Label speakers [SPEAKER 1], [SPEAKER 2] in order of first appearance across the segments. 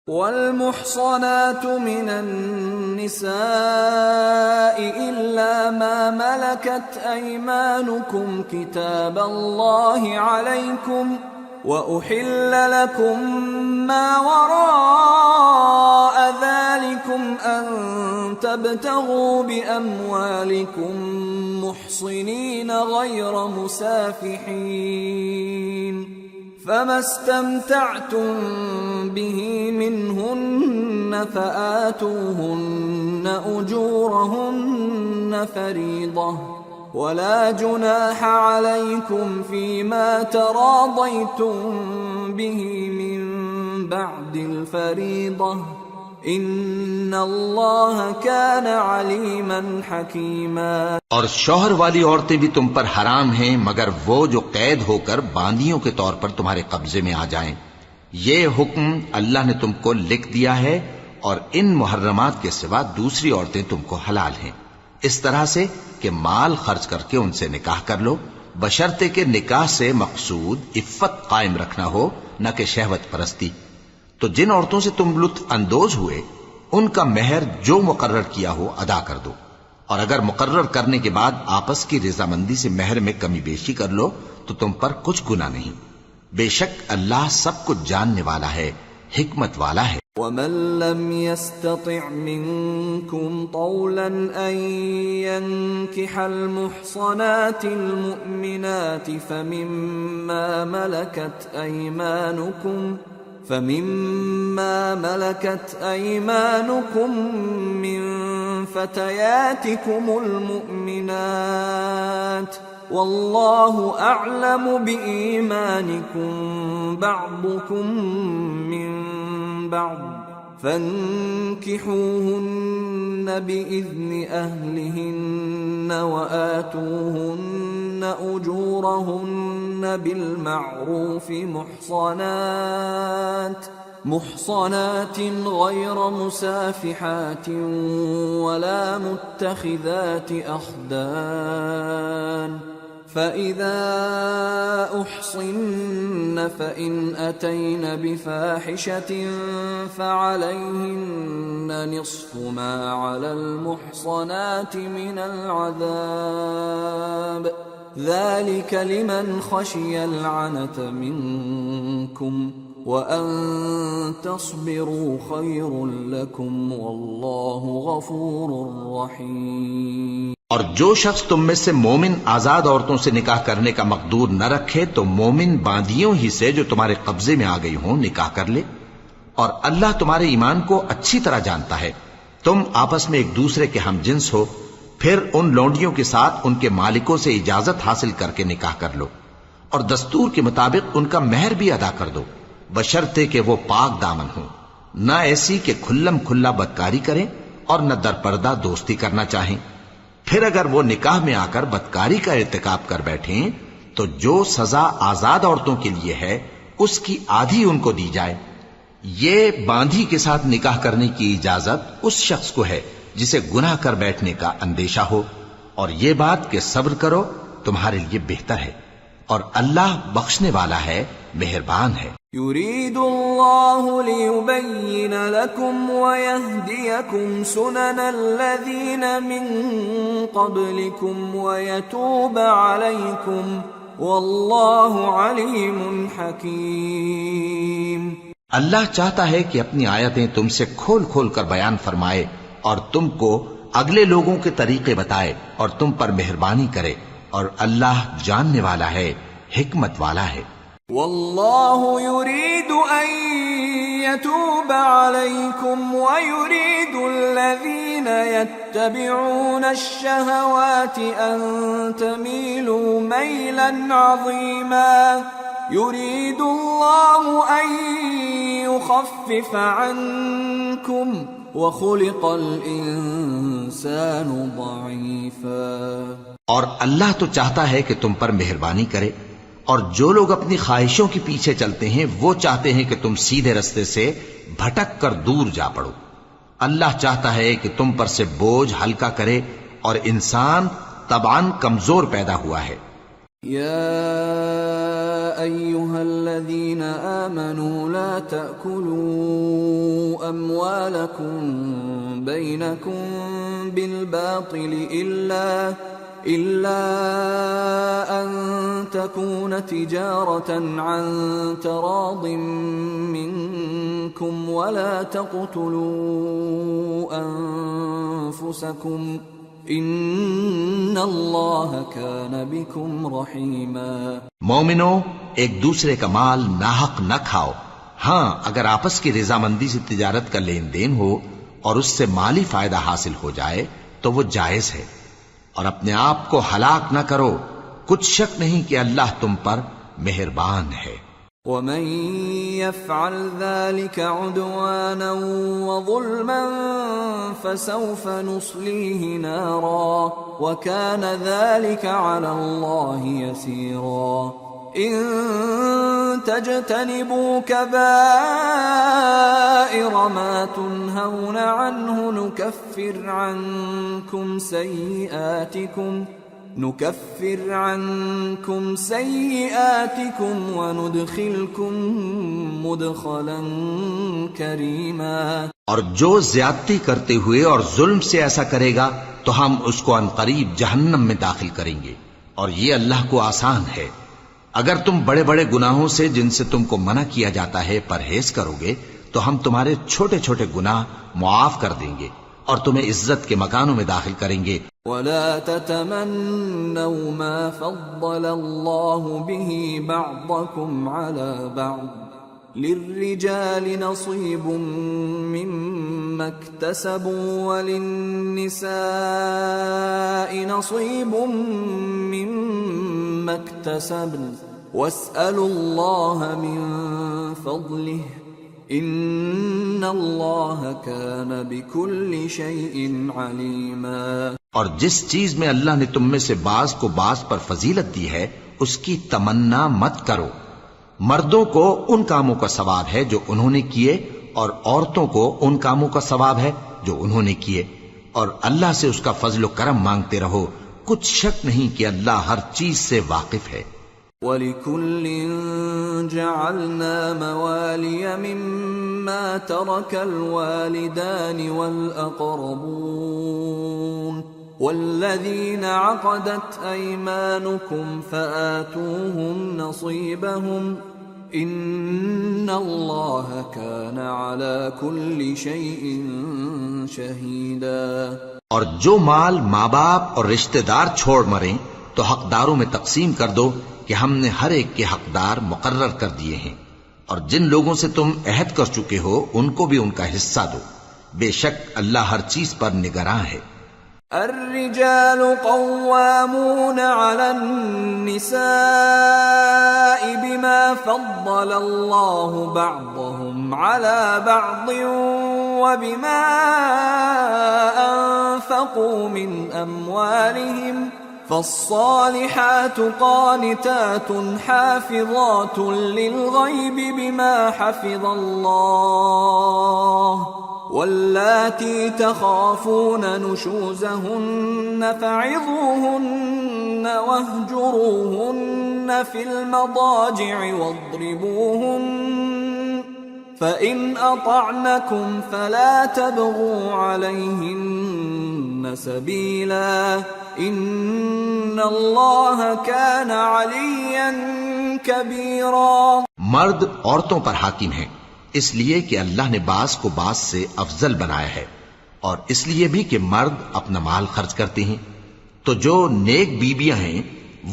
[SPEAKER 1] والمحصنات من النساء إلا ما ملكت أيمانكم كتاب الله عليكم وأحل لكم ما وراء ذلكم أن تبتغوا بأموالكم محصنين غير مسافحين فما استمتعتم به منهن فآتوهن أجورهن فريضة ولا جناح عليكم فيما تراضيتم به من بعد الفريضة ان اللہ کان علیما حکیما۔
[SPEAKER 2] اور شوہر والی عورتیں بھی تم پر حرام ہیں مگر وہ جو قید ہو کر باندیوں کے طور پر تمہارے قبضے میں آ جائیں۔ یہ حکم اللہ نے تم کو لکھ دیا ہے اور ان محرمات کے سوا دوسری عورتیں تم کو حلال ہیں، اس طرح سے کہ مال خرچ کر کے ان سے نکاح کر لو، بشرطے کہ نکاح سے مقصود عفت قائم رکھنا ہو نہ کہ شہوت پرستی۔ تو جن عورتوں سے تم لطف اندوز ہوئے ان کا مہر جو مقرر کیا ہو ادا کر دو، اور اگر مقرر کرنے کے بعد آپس کی رضامندی سے مہر میں کمی بیشی کر لو تو تم پر کچھ گناہ نہیں، بے شک اللہ سب کچھ جاننے والا ہے، حکمت والا ہے۔
[SPEAKER 1] ومن لم يستطع منكم طولا أن ينكح المحصنات المؤمنات فمما ملكت أيمانكم من فتياتكم المؤمنات والله أعلم بإيمانكم بعضكم من بعض فانكحوهن بإذن أهلهن وآتوهن أجورهن بالمعروف محصنات غير مسافحات ولا متخذات أخدان فإذا أحصن فإن أتين بفاحشة فعليهن نصف ما على المحصنات من العذاب ذلك لمن خشي العنة منكم وأن تصبروا خير لكم والله غفور رحيم۔
[SPEAKER 2] اور جو شخص تم میں سے مومن آزاد عورتوں سے نکاح کرنے کا مقدور نہ رکھے تو مومن باندیوں ہی سے جو تمہارے قبضے میں آ گئی ہوں نکاح کر لے، اور اللہ تمہارے ایمان کو اچھی طرح جانتا ہے۔ تم آپس میں ایک دوسرے کے ہم جنس ہو، پھر ان لونڈیوں کے ساتھ ان کے مالکوں سے اجازت حاصل کر کے نکاح کر لو، اور دستور کے مطابق ان کا مہر بھی ادا کر دو، بشرطے کہ وہ پاک دامن ہوں، نہ ایسی کہ کھلم کھلا بدکاری کریں اور نہ درپردہ دوستی کرنا چاہیں۔ پھر اگر وہ نکاح میں آ کر بدکاری کا ارتکاب کر بیٹھیں تو جو سزا آزاد عورتوں کے لیے ہے اس کی آدھی ان کو دی جائے۔ یہ باندھی کے ساتھ نکاح کرنے کی اجازت اس شخص کو ہے جسے گناہ کر بیٹھنے کا اندیشہ ہو، اور یہ بات کہ صبر کرو تمہارے لیے بہتر ہے، اور اللہ بخشنے والا ہے، مہربان ہے۔
[SPEAKER 1] يريد الله ليبين لكم ويهديكم سنن الذين من قبلكم ويتوب عليكم والله عليم حكيم۔
[SPEAKER 2] اللہ چاہتا ہے کہ اپنی آیتیں تم سے کھول کھول کر بیان فرمائے اور تم کو اگلے لوگوں کے طریقے بتائے اور تم پر مہربانی کرے، اور اللہ جاننے والا ہے، حکمت والا ہے۔
[SPEAKER 1] والله يريد أن يتوب عليكم ويريد الذين يتبعون الشهوات أن تميلوا ميلا عظيما يريد الله أن يخفف عنكم وخلق الإنسان ضعيفا۔
[SPEAKER 2] اور اللہ تو چاہتا ہے کہ تم پر مہربانی کرے، اور جو لوگ اپنی خواہشوں کے پیچھے چلتے ہیں وہ چاہتے ہیں کہ تم سیدھے رستے سے بھٹک کر دور جا پڑو۔ اللہ چاہتا ہے کہ تم پر سے بوجھ ہلکا کرے، اور انسان طبعاً کمزور پیدا ہوا ہے۔
[SPEAKER 1] يا أيها الذين آمنوا لا تأكلوا أموالكم بينكم بالباطل إلا أن تكون تجارة عن تراض منكم ولا تقتلوا أنفسكم إن الله كان بكم رحيما۔
[SPEAKER 2] مومنو، ایک دوسرے کا مال ناحق نہ کھاؤ۔ ہاں، اگر آپس کی رضامندی سے تجارت کا لین دین ہو اور اس سے مالی فائدہ حاصل ہو جائے تو وہ جائز ہے، اور اپنے آپ کو ہلاک نہ کرو، کچھ شک نہیں کہ اللہ تم پر مہربان ہے۔
[SPEAKER 1] ومن يفعل ذلك عدوانا وظلما فسوف نصليه نارا وكان ذلك على الله يسيرا۔ إن تجتنبوا كبائر ما تنهون عنه نكفر عنكم سيئاتكم وندخلكم مدخلا كريما۔
[SPEAKER 2] اور جو زیادتی کرتے ہوئے اور ظلم سے ایسا کرے گا تو ہم اس کو عنقریب جہنم میں داخل کریں گے، اور یہ اللہ کو آسان ہے۔ اگر تم بڑے بڑے گناہوں سے جن سے تم کو منع کیا جاتا ہے پرہیز کرو گے تو ہم تمہارے چھوٹے چھوٹے گناہ معاف کر دیں گے اور تمہیں عزت کے مکانوں میں داخل کریں گے۔
[SPEAKER 1] ولا تتمنوا ما فضل الله به بعضكم على بعض للرجال نصيب مما اكتسبوا وللنساء نصيب مما اكتسبن واسألوا الله من فضله ان اللہ کان بکل شیء علیما۔
[SPEAKER 2] اور جس چیز میں اللہ نے تم میں سے بعض کو بعض پر فضیلت دی ہے اس کی تمنا مت کرو۔ مردوں کو ان کاموں کا ثواب ہے جو انہوں نے کیے، اور عورتوں کو ان کاموں کا ثواب ہے جو انہوں نے کیے، اور اللہ سے اس کا فضل و کرم مانگتے رہو، کچھ شک نہیں کہ اللہ ہر چیز سے واقف ہے۔
[SPEAKER 1] وَلِكُلٍّ جَعَلْنَا مَوَالِيَ مِمَّا تَرَكَ الْوَالِدَانِ وَالْأَقْرَبُونَ وَالَّذِينَ عَقَدَتْ أَيْمَانُكُمْ فَآتُوهُمْ نَصِيبَهُمْ إِنَّ اللَّهَ كَانَ عَلَى كُلِّ شَيْءٍ شَهِيدًا۔
[SPEAKER 2] اور جو مال ماں باپ اور رشتہ دار چھوڑ مریں تو حقداروں میں تقسیم کر دو کہ ہم نے ہر ایک کے حقدار مقرر کر دیے ہیں، اور جن لوگوں سے تم عہد کر چکے ہو ان کو بھی ان کا حصہ دو، بے شک اللہ ہر چیز پر نگراں ہے۔
[SPEAKER 1] الرجال قوامون على النساء بما فضل الله بعضهم على بعض وبما أنفقوا من أموالهم فالصالحات قانتات حافظات للغيب بما حفظ الله واللاتي تخافون نشوزهن فعظوهن واهجروهن في المضاجع واضربوهن فإن أطعنكم فلا تبغوا عليهن سبيلا ان اللہ کان علیا کبیرا۔
[SPEAKER 2] مرد عورتوں پر حاکم ہیں اس لیے کہ اللہ نے بعض کو بعض سے افضل بنایا ہے، اور اس لیے بھی کہ مرد اپنا مال خرچ کرتے ہیں، تو جو نیک بیویاں ہیں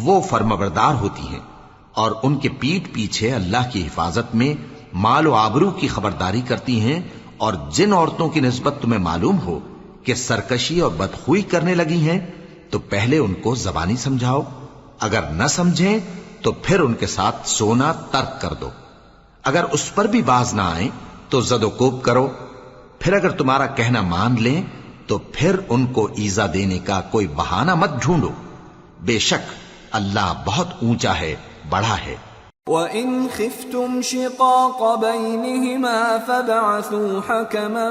[SPEAKER 2] وہ فرمانبردار ہوتی ہیں، اور ان کے پیٹھ پیچھے اللہ کی حفاظت میں مال و آبرو کی خبرداری کرتی ہیں، اور جن عورتوں کی نسبت تمہیں معلوم ہو کہ سرکشی اور بدخوئی کرنے لگی ہیں تو پہلے ان کو زبانی سمجھاؤ، اگر نہ سمجھیں تو پھر ان کے ساتھ سونا ترک کر دو، اگر اس پر بھی باز نہ آئیں تو زد و کوب کرو، پھر اگر تمہارا کہنا مان لیں تو پھر ان کو ایذا دینے کا کوئی بہانہ مت ڈھونڈو، بے شک اللہ بہت اونچا ہے، بڑا ہے۔
[SPEAKER 1] وَإِنْ خِفْتُمْ شِقَاقَ بَيْنِهِمَا فَابْعَثُوا حَكَمًا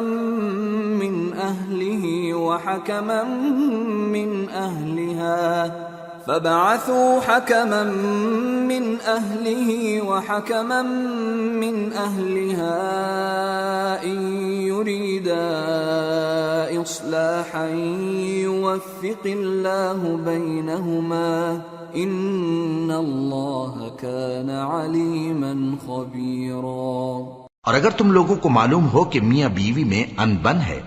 [SPEAKER 1] مِّنْ أَهْلِهِ وَحَكَمًا مِّنْ أَهْلِهَا إِنْ يريدا إصلاحا يوفق الله بينهما إن الله كان عليما خبيرا۔
[SPEAKER 2] اور اگر تم لوگوں کو معلوم ہو کہ میاں بیوی میں انبن ہے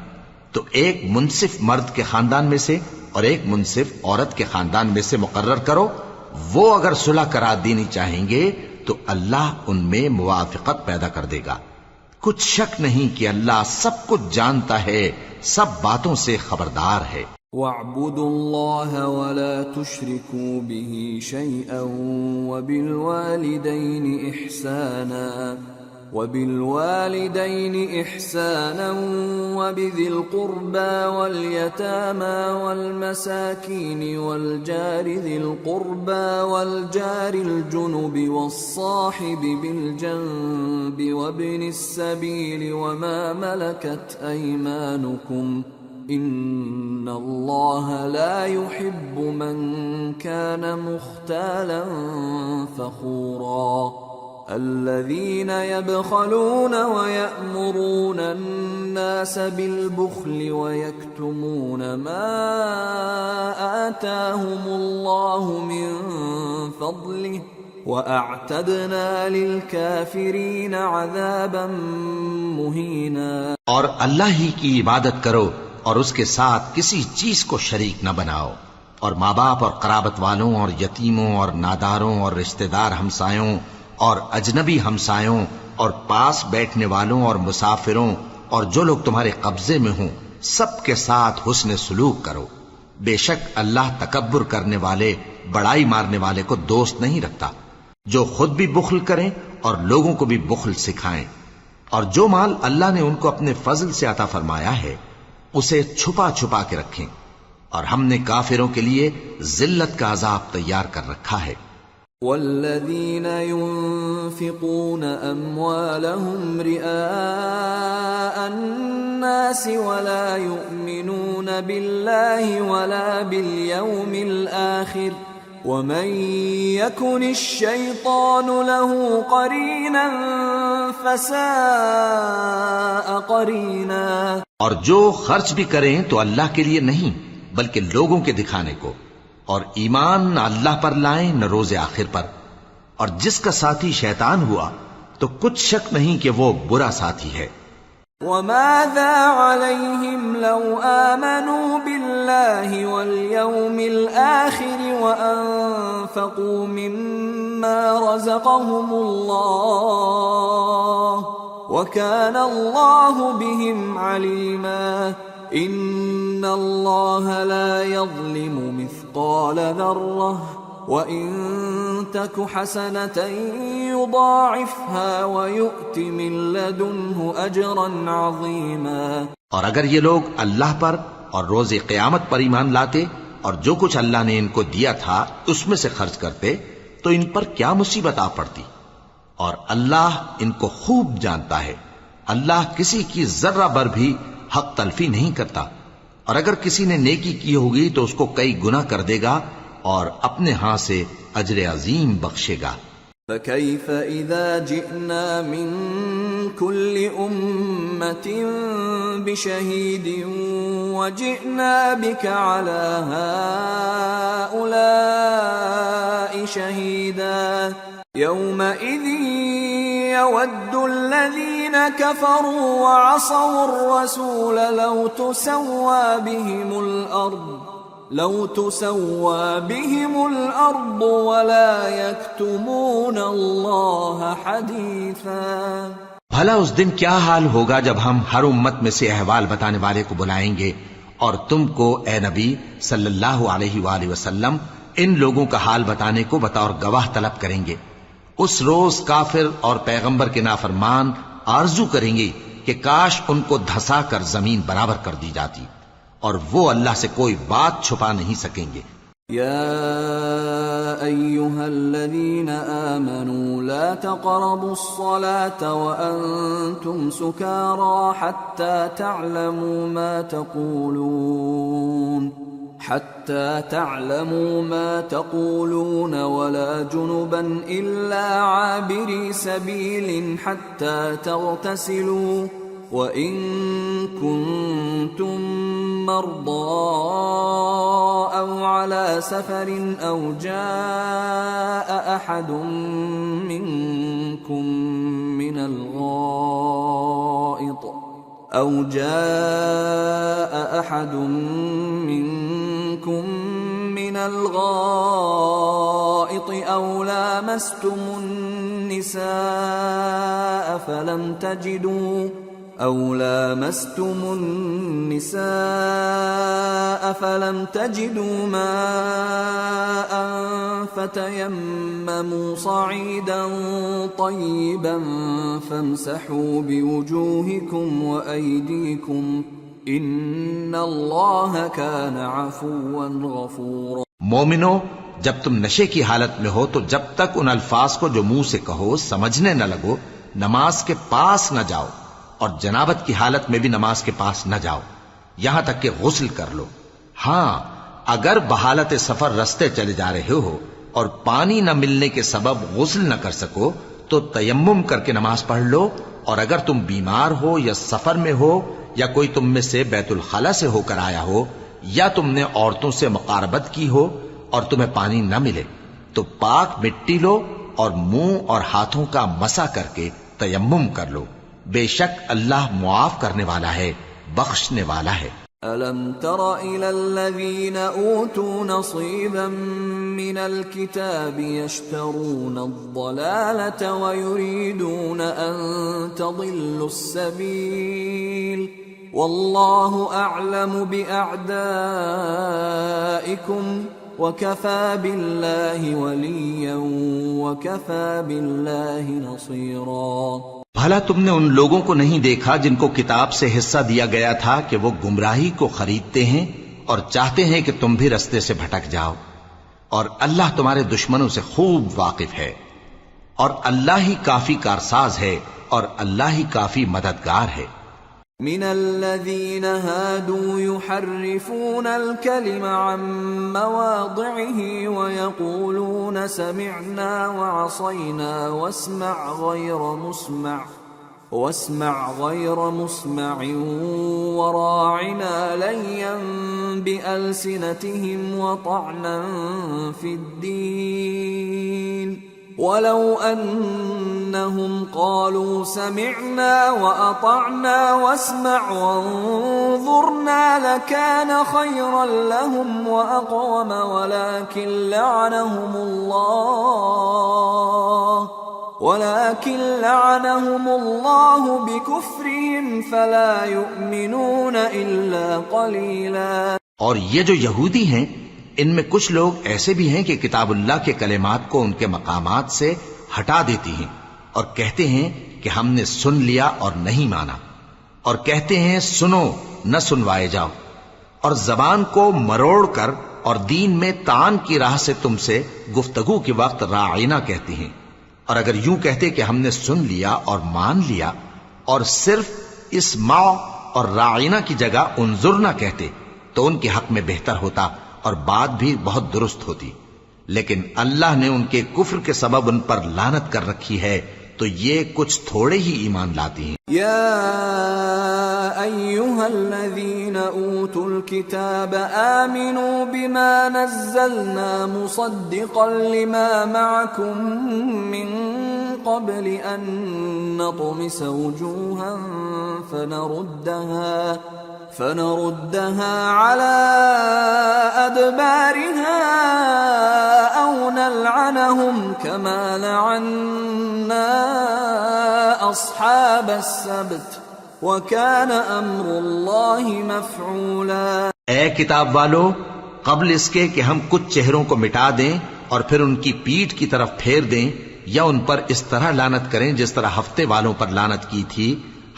[SPEAKER 2] تو ایک منصف مرد کے خاندان میں سے اور ایک منصف عورت کے خاندان میں سے مقرر کرو، وہ اگر صلح کرا دینی چاہیں گے تو اللہ ان میں موافقت پیدا کر دے گا۔ کچھ شک نہیں کہ اللہ سب کچھ جانتا ہے، سب باتوں سے خبردار ہے۔
[SPEAKER 1] وَاعْبُدُوا اللَّهَ وَلَا تُشْرِكُوا بِهِ شَيْئًا وَبِالْوَالِدَيْنِ إِحْسَانًا وَبِذِي الْقُرْبَى وَالْيَتَامَى وَالْمَسَاكِينِ وَالْجَارِ ذِي الْقُرْبَى وَالْجَارِ الْجُنُبِ وَالصَّاحِبِ بِالْجَنبِ وَابْنِ السَّبِيلِ وَمَا مَلَكَتْ أَيْمَانُكُمْ إِنَّ اللَّهَ لَا يُحِبُّ مَنْ كَانَ مُخْتَالًا فَخُورًا۔ الذين يبخلون ويأمرون الناس بالبخل ويكتمون ما آتاهم الله من فضله وأعتدنا للكافرين عذابا مهينا۔
[SPEAKER 2] اور اللہ ہی کی عبادت کرو اور اس کے ساتھ کسی چیز کو شریک نہ بناؤ، اور ماں باپ اور قرابت والوں اور یتیموں اور ناداروں اور رشتہ دار ہمسایوں اور اجنبی ہمسایوں اور پاس بیٹھنے والوں اور مسافروں اور جو لوگ تمہارے قبضے میں ہوں سب کے ساتھ حسن سلوک کرو۔ بے شک اللہ تکبر کرنے والے، بڑائی مارنے والے کو دوست نہیں رکھتا۔ جو خود بھی بخل کریں اور لوگوں کو بھی بخل سکھائیں، اور جو مال اللہ نے ان کو اپنے فضل سے عطا فرمایا ہے اسے چھپا چھپا کے رکھیں، اور ہم نے کافروں کے لیے ذلت کا عذاب تیار کر رکھا ہے۔
[SPEAKER 1] والذين ينفقون أموالهم رئاء الناس ولا يؤمنون بالله ولا باليوم الآخر ومن يكن الشيطان له قرينا فساء قرينا۔
[SPEAKER 2] اور جو خرچ بھی کریں تو اللہ کے لیے نہیں بلکہ لوگوں کے دکھانے کو، اور ایمان نہ اللہ پر لائیں نہ روز آخر پر، اور جس کا ساتھی شیطان ہوا تو کچھ شک نہیں کہ وہ برا ساتھی ہے۔
[SPEAKER 1] وَمَاذَا عَلَيْهِمْ لَوْ آمَنُوا بِاللَّهِ وَالْيَوْمِ الْآخِرِ وَأَنفَقُوا مِمَّا رَزَقَهُمُ اللَّهُ وَكَانَ اللَّهُ بِهِمْ عَلِيمًا۔ إِنَّ اللَّهَ لَا يَظْلِمُ مِثْقَالَ ذَرَّةٍ وَإِن تَكُ حَسَنَةً يُضَاعِفْهَا وَيُؤْتِ مِن لَّدُنْهُ أَجْرًا عَظِيمًا۔
[SPEAKER 2] اور اگر یہ لوگ اللہ پر اور روز قیامت پر ایمان لاتے اور جو کچھ اللہ نے ان کو دیا تھا اس میں سے خرچ کرتے تو ان پر کیا مصیبت آ پڑتی، اور اللہ ان کو خوب جانتا ہے۔ اللہ کسی کی ذرہ بر بھی حق تلفی نہیں کرتا، اور اگر کسی نے نیکی کی ہوگی تو اس کو کئی گنا کر دے گا اور اپنے ہاں سے اجر عظیم بخشے گا۔
[SPEAKER 1] فَكَيْفَ إِذَا جِئْنَا مِن كُلِّ أُمَّةٍ بِشَهِيدٍ وَجِئْنَا بِكَ عَلَى هَؤُلَاءِ شَهِيدًا يَوْمَئِذٍ يَوَدُّ الَّذِينَ كَفَرُوا وَعَصَوُا الرَّسُولَ لَوْ تُسَوَّى بِهِمُ الْأَرْضُ وَلَا يَكْتُمُونَ اللَّهَ حَدِيثًا۔
[SPEAKER 2] بھلا اس دن کیا حال ہوگا جب ہم ہر امت میں سے احوال بتانے والے کو بلائیں گے اور تم کو اے نبی صلی اللہ علیہ وآلہ وسلم ان لوگوں کا حال بتانے کو بطور گواہ طلب کریں گے۔ اس روز کافر اور پیغمبر کے نافرمان آرزو کریں گے کہ کاش ان کو دھسا کر زمین برابر کر دی جاتی، اور وہ اللہ سے کوئی بات چھپا نہیں سکیں گے۔
[SPEAKER 1] یا ایھا الذین آمنوا لا تقربوا الصلاة وانتم سکارى حتى تعلموا ما تقولون ولا جنبا إلا عابري سبيل حتى تغتسلوا وَإِن كُنتُم مَّرْضَىٰ أَوْ عَلَىٰ سَفَرٍ أَوْ جَاءَ أَحَدٌ مِّنكُم من الغائط أو لامستم النساء فلم تجدوا ماء فتيمموا صعيدا طيبا فامسحوا بوجوهكم وأيديكم إن الله كان عفوا غفورا۔
[SPEAKER 2] مومنو، جب تم نشے کی حالت میں ہو تو جب تک ان الفاظ کو جو منہ سے کہو سمجھنے نہ لگو نماز کے پاس نہ جاؤ، اور جنابت کی حالت میں بھی نماز کے پاس نہ جاؤ یہاں تک کہ غسل کر لو۔ ہاں، اگر بحالت سفر رستے چلے جا رہے ہو اور پانی نہ ملنے کے سبب غسل نہ کر سکو تو تیمم کر کے نماز پڑھ لو، اور اگر تم بیمار ہو یا سفر میں ہو یا کوئی تم میں سے بیت الخلا سے ہو کر آیا ہو یا تم نے عورتوں سے مقاربت کی ہو اور تمہیں پانی نہ ملے تو پاک مٹی لو اور منہ اور ہاتھوں کا مسح کر کے تیمم کر لو، بے شک اللہ معاف کرنے والا ہے، بخشنے والا ہے۔
[SPEAKER 1] أَلَمْ تَرَ إِلَى الَّذِينَ أُوتُوا نَصِيبًا مِّنَ الْكِتَابِ يَشْتَرُونَ الضَّلَالَةَ وَيُرِيدُونَ أَن تَضِلُّوا السَّبِيلَ وَاللَّهُ أَعْلَمُ بِأَعْدَائِكُمْ وَكَفَى بِاللَّهِ وَلِيًّا وَكَفَى بِاللَّهِ نَصِيرًا۔
[SPEAKER 2] بھلا تم نے ان لوگوں کو نہیں دیکھا جن کو کتاب سے حصہ دیا گیا تھا کہ وہ گمراہی کو خریدتے ہیں اور چاہتے ہیں کہ تم بھی رستے سے بھٹک جاؤ، اور اللہ تمہارے دشمنوں سے خوب واقف ہے، اور اللہ ہی کافی کارساز ہے اور اللہ ہی کافی مددگار ہے۔
[SPEAKER 1] من الذين هادوا يحرفون الكلم عن مواضعه ويقولون سمعنا وعصينا واسمع غير مسمع وراعنا ليا بألسنتهم وطعنا في الدين ولو أنهم قالوا سمعنا وأطعنا واسمع وانظرنا لكان خيرا لهم وأقوم ولكن لعنهم الله بكفرهم فلا يؤمنون إلا قليلا۔
[SPEAKER 2] اور یہ جو یہودی ہیں ان میں کچھ لوگ ایسے بھی ہیں کہ کتاب اللہ کے کلمات کو ان کے مقامات سے ہٹا دیتی ہیں اور کہتے ہیں کہ ہم نے سن لیا اور نہیں مانا، اور کہتے ہیں سنو نہ سنوائے جاؤ، اور زبان کو مروڑ کر اور دین میں تان کی راہ سے تم سے گفتگو کے وقت راعینا کہتی ہیں، اور اگر یوں کہتے کہ ہم نے سن لیا اور مان لیا اور صرف اسمع اور راعینا کی جگہ انظر نہ کہتے تو ان کے حق میں بہتر ہوتا اور بات بھی بہت درست ہوتی، لیکن اللہ نے ان کے کفر کے سبب ان پر لعنت کر رکھی ہے تو یہ کچھ تھوڑے ہی ایمان لاتی ہیں۔
[SPEAKER 1] یا ایھا الذین اوتوا الکتاب آمنوا بما نزلنا مصدقا لما معکم من قبل ان نطمس وجوها فنردها على أدبارها أو نلعنهم كما لعنا أصحاب السبت وكان أمر الله مفعولا۔
[SPEAKER 2] اے کتاب والو، قبل اس کے کہ ہم کچھ چہروں کو مٹا دیں اور پھر ان کی پیٹھ کی طرف پھیر دیں یا ان پر اس طرح لعنت کریں جس طرح ہفتے والوں پر لعنت کی تھی،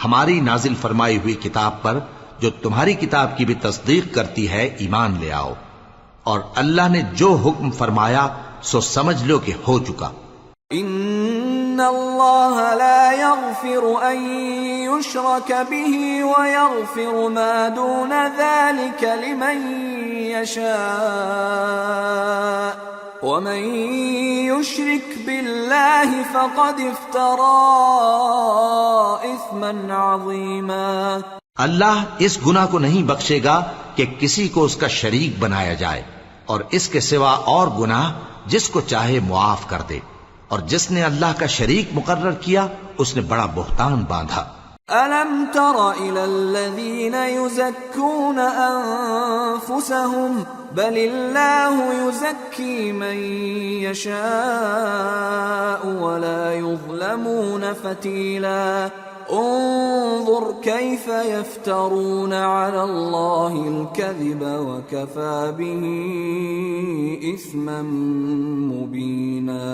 [SPEAKER 2] ہماری نازل فرمائی ہوئی کتاب پر جو تمہاری کتاب کی بھی تصدیق کرتی ہے ایمان لے آؤ، اور اللہ نے جو حکم فرمایا سو سمجھ لو کہ ہو چکا۔
[SPEAKER 1] ان اللہ لا يغفر ان يشرك به ويغفر ما دون ذلك لمن يشاء ومن يشرك بالله فقد افترى اثما عظیما.
[SPEAKER 2] اللہ اس گناہ کو نہیں بخشے گا کہ کسی کو اس کا شریک بنایا جائے، اور اس کے سوا اور گناہ جس کو چاہے معاف کر دے، اور جس نے اللہ کا شریک مقرر کیا اس نے بڑا بہتان باندھا.
[SPEAKER 1] أَلَمْ تَرَ إِلَى الَّذِينَ يُزَكُّونَ أَنفُسَهُمْ بَلِ اللَّهُ يُزَكِّي مَن يَشَاءُ وَلَا يُظْلَمُونَ فَتِيلًا. انظر كيف يفترون على الله الكذب وكفى به إثما مبينا.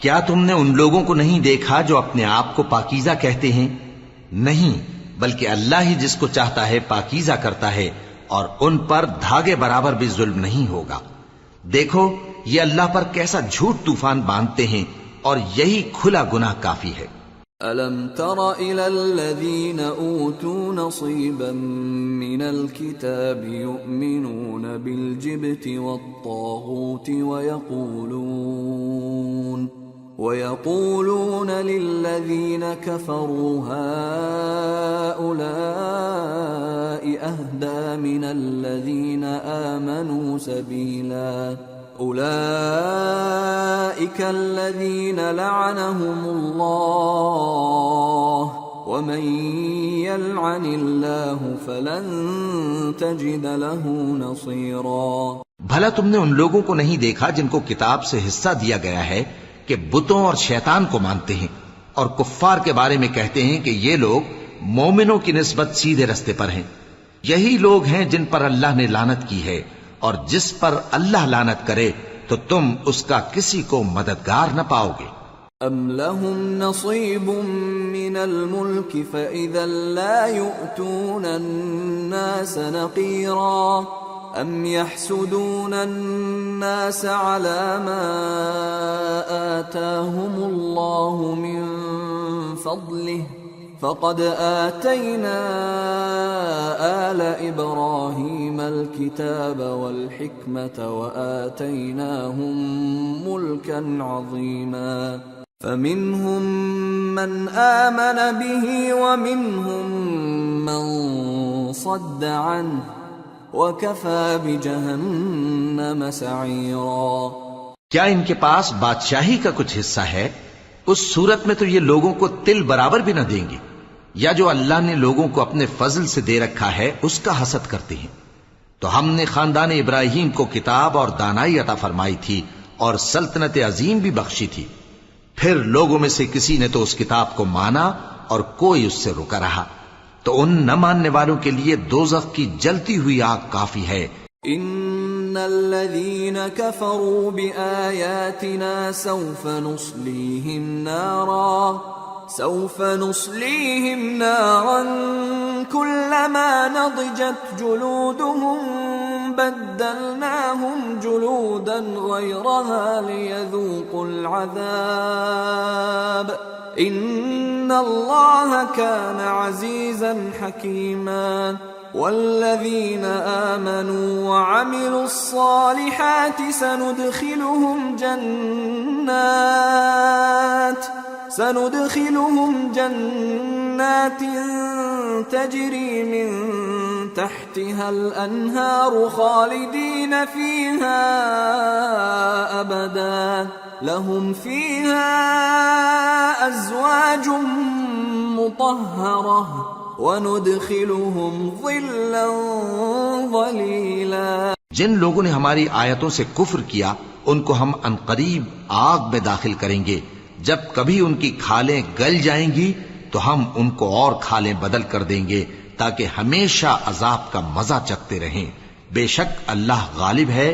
[SPEAKER 2] کیا تم نے ان لوگوں کو نہیں دیکھا جو اپنے آپ کو پاکیزہ کہتے ہیں؟ نہیں، بلکہ اللہ ہی جس کو چاہتا ہے پاکیزہ کرتا ہے، اور ان پر دھاگے برابر بھی ظلم نہیں ہوگا. دیکھو یہ اللہ پر کیسا جھوٹ طوفان باندھتے ہیں، اور یہی کھلا گناہ کافی ہے.
[SPEAKER 1] أَلَمْ تَرَ إِلَى الَّذِينَ أُوتُوا نَصِيبًا مِّنَ الْكِتَابِ يُؤْمِنُونَ بِالْجِبْتِ وَالطَّاغُوتِ وَيَقُولُونَ لِلَّذِينَ كَفَرُوا هَؤُلَاءِ أَهْدَىٰ مِنَ الَّذِينَ آمَنُوا سَبِيلًا. أولئك الذين لعنهم الله ومن يلعن الله فلن تجد له نصيرا.
[SPEAKER 2] بھلا تم نے ان لوگوں کو نہیں دیکھا جن کو کتاب سے حصہ دیا گیا ہے کہ بتوں اور شیطان کو مانتے ہیں، اور کفار کے بارے میں کہتے ہیں کہ یہ لوگ مومنوں کی نسبت سیدھے رستے پر ہیں. یہی لوگ ہیں جن پر اللہ نے لعنت کی ہے، اور جس پر اللہ لعنت کرے تو تم اس کا کسی کو مددگار نہ پاؤ گے.
[SPEAKER 1] ام لهم نصیب من الملک فاذا لا يؤتون الناس نقیرا ام يحسدون الناس على ما آتاهم الله من فضله فقد آتينا آل إبراهيم الكتاب والحكمة وآتيناهم ملكا عظيما. فمنهم من آمن به ومنهم من صد عنه وكفى بجهنم سعيرا.
[SPEAKER 2] کیا ان کے پاس بادشاہی کا کچھ حصہ ہے؟ اس صورت میں تو یہ لوگوں کو تل برابر بھی نہ دیں گے. یا جو اللہ نے لوگوں کو اپنے فضل سے دے رکھا ہے اس کا حسد کرتے ہیں. تو ہم نے خاندان ابراہیم کو کتاب اور دانائی عطا فرمائی تھی اور سلطنت عظیم بھی بخشی تھی. پھر لوگوں میں سے کسی نے تو اس کتاب کو مانا اور کوئی اس سے رکا رہا. تو ان نہ ماننے والوں کے لیے دوزخ کی جلتی ہوئی آگ کافی ہے.
[SPEAKER 1] ان الذين كفروا بآياتنا سوف نصليهم نارا كلما نضجت جلودهم بدلناهم جلودا غيرها ليذوقوا العذاب ان الله كان عزيزا حكيما. والذين آمنوا وعملوا الصالحات سندخلهم جنات تجري من تحتها الأنهار خالدين فيها أبدا لهم فيها أزواج مطهرة وَنُدْخِلُهُمْ ظِلًّا ظَلِيلًا.
[SPEAKER 2] جن لوگوں نے ہماری آیتوں سے کفر کیا ان کو ہم عنقریب آگ میں داخل کریں گے. جب کبھی ان کی کھالیں گل جائیں گی تو ہم ان کو اور کھالیں بدل کر دیں گے تاکہ ہمیشہ عذاب کا مزہ چکھتے رہیں. بے شک اللہ غالب ہے،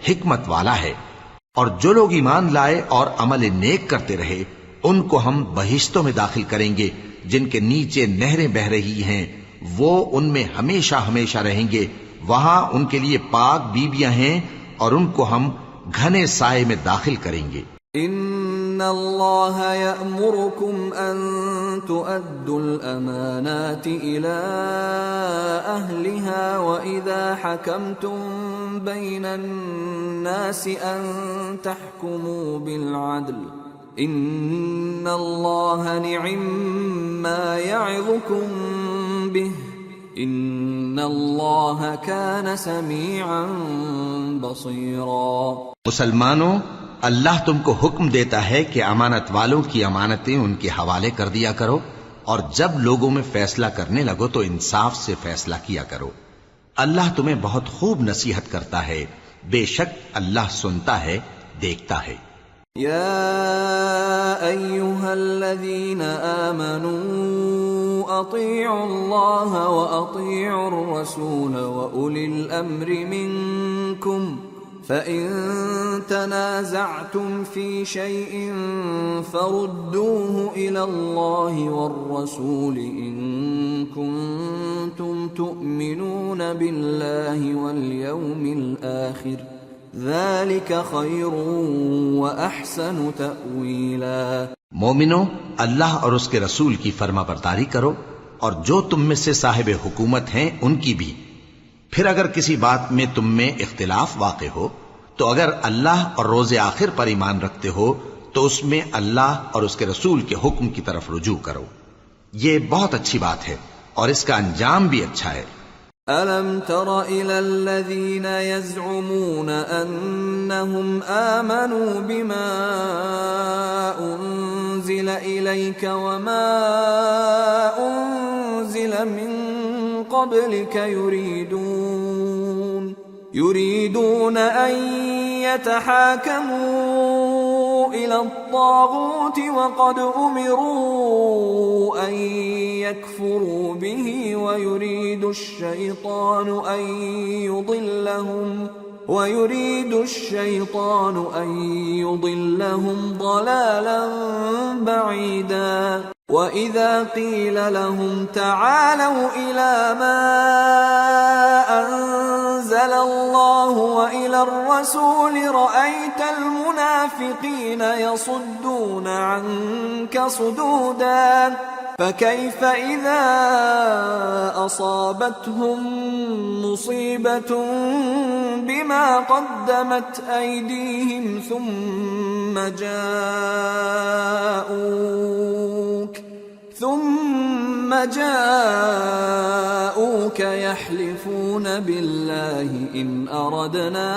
[SPEAKER 2] حکمت والا ہے. اور جو لوگ ایمان لائے اور عمل نیک کرتے رہے ان کو ہم بہشتوں میں داخل کریں گے جن کے نیچے نہریں بہ رہی ہیں. وہ ان میں ہمیشہ ہمیشہ رہیں گے. وہاں ان کے لیے پاک بیویاں ہیں اور ان کو ہم گھنے سائے میں داخل کریں گے.
[SPEAKER 1] ان اللہ یأمرکم ان تؤدوا الامانات الى أهلها وإذا حكمتم بين الناس أن تحكموا بالعدل إن الله نعم ما يعظكم به إن الله كان سميعا بصيرا۔
[SPEAKER 2] مسلمانوں، اللہ تم کو حکم دیتا ہے کہ امانت والوں کی امانتیں ان کے حوالے کر دیا کرو، اور جب لوگوں میں فیصلہ کرنے لگو تو انصاف سے فیصلہ کیا کرو۔ اللہ تمہیں بہت خوب نصیحت کرتا ہے، بے شک اللہ سنتا ہے، دیکھتا ہے۔
[SPEAKER 1] یا ایھا الذین آمنوا اطیعوا اللہ واطیعوا الرسول واولی الامر منکم فَإِن تَنَازَعْتُمْ فِي شَيْءٍ فَرُدُّوهُ إِلَى اللَّهِ وَالرَّسُولِ إِن كُنتُمْ تُؤْمِنُونَ بِاللَّهِ وَالْيَوْمِ الْآخِرِ ذَلِكَ خَيْرٌ وَأَحْسَنُ تَأْوِيلًا۔
[SPEAKER 2] مومنو، اللہ اور اس کے رسول کی فرما برداری کرو، اور جو تم میں سے صاحب حکومت ہیں ان کی بھی۔ پھر اگر کسی بات میں تم میں اختلاف واقع ہو تو اگر اللہ اور روز آخر پر ایمان رکھتے ہو تو اس میں اللہ اور اس کے رسول کے حکم کی طرف رجوع کرو، یہ بہت اچھی بات ہے اور اس کا انجام بھی اچھا ہے۔
[SPEAKER 1] أَلَمْ تَرَ إِلَى الَّذِينَ يَزْعُمُونَ أَنَّهُمْ آمَنُوا بِمَا أُنزِلَ إِلَيْكَ وَمَا أُنزِلَ مِن قبلك يريدون أن يتحاكموا إلى الطاغوت وقد أمروا أن يكفروا به ويريد الشيطان أن يضلهم ضلالا بعيدا۔ وَإِذَا قِيلَ لَهُمْ تَعَالَوْا إِلَى مَا أَنزَلَ اللَّهُ وَإِلَى الرَّسُولِ رَأَيْتَ الْمُنَافِقِينَ يَصُدُّونَ عَنكَ صُدُودًا فَكَيْفَ إِذَا أَصَابَتْهُم مُّصِيبَةٌ بِمَا قَدَّمَتْ أَيْدِيهِمْ ثُمَّ جاءوك يحلفون بالله إن أردنا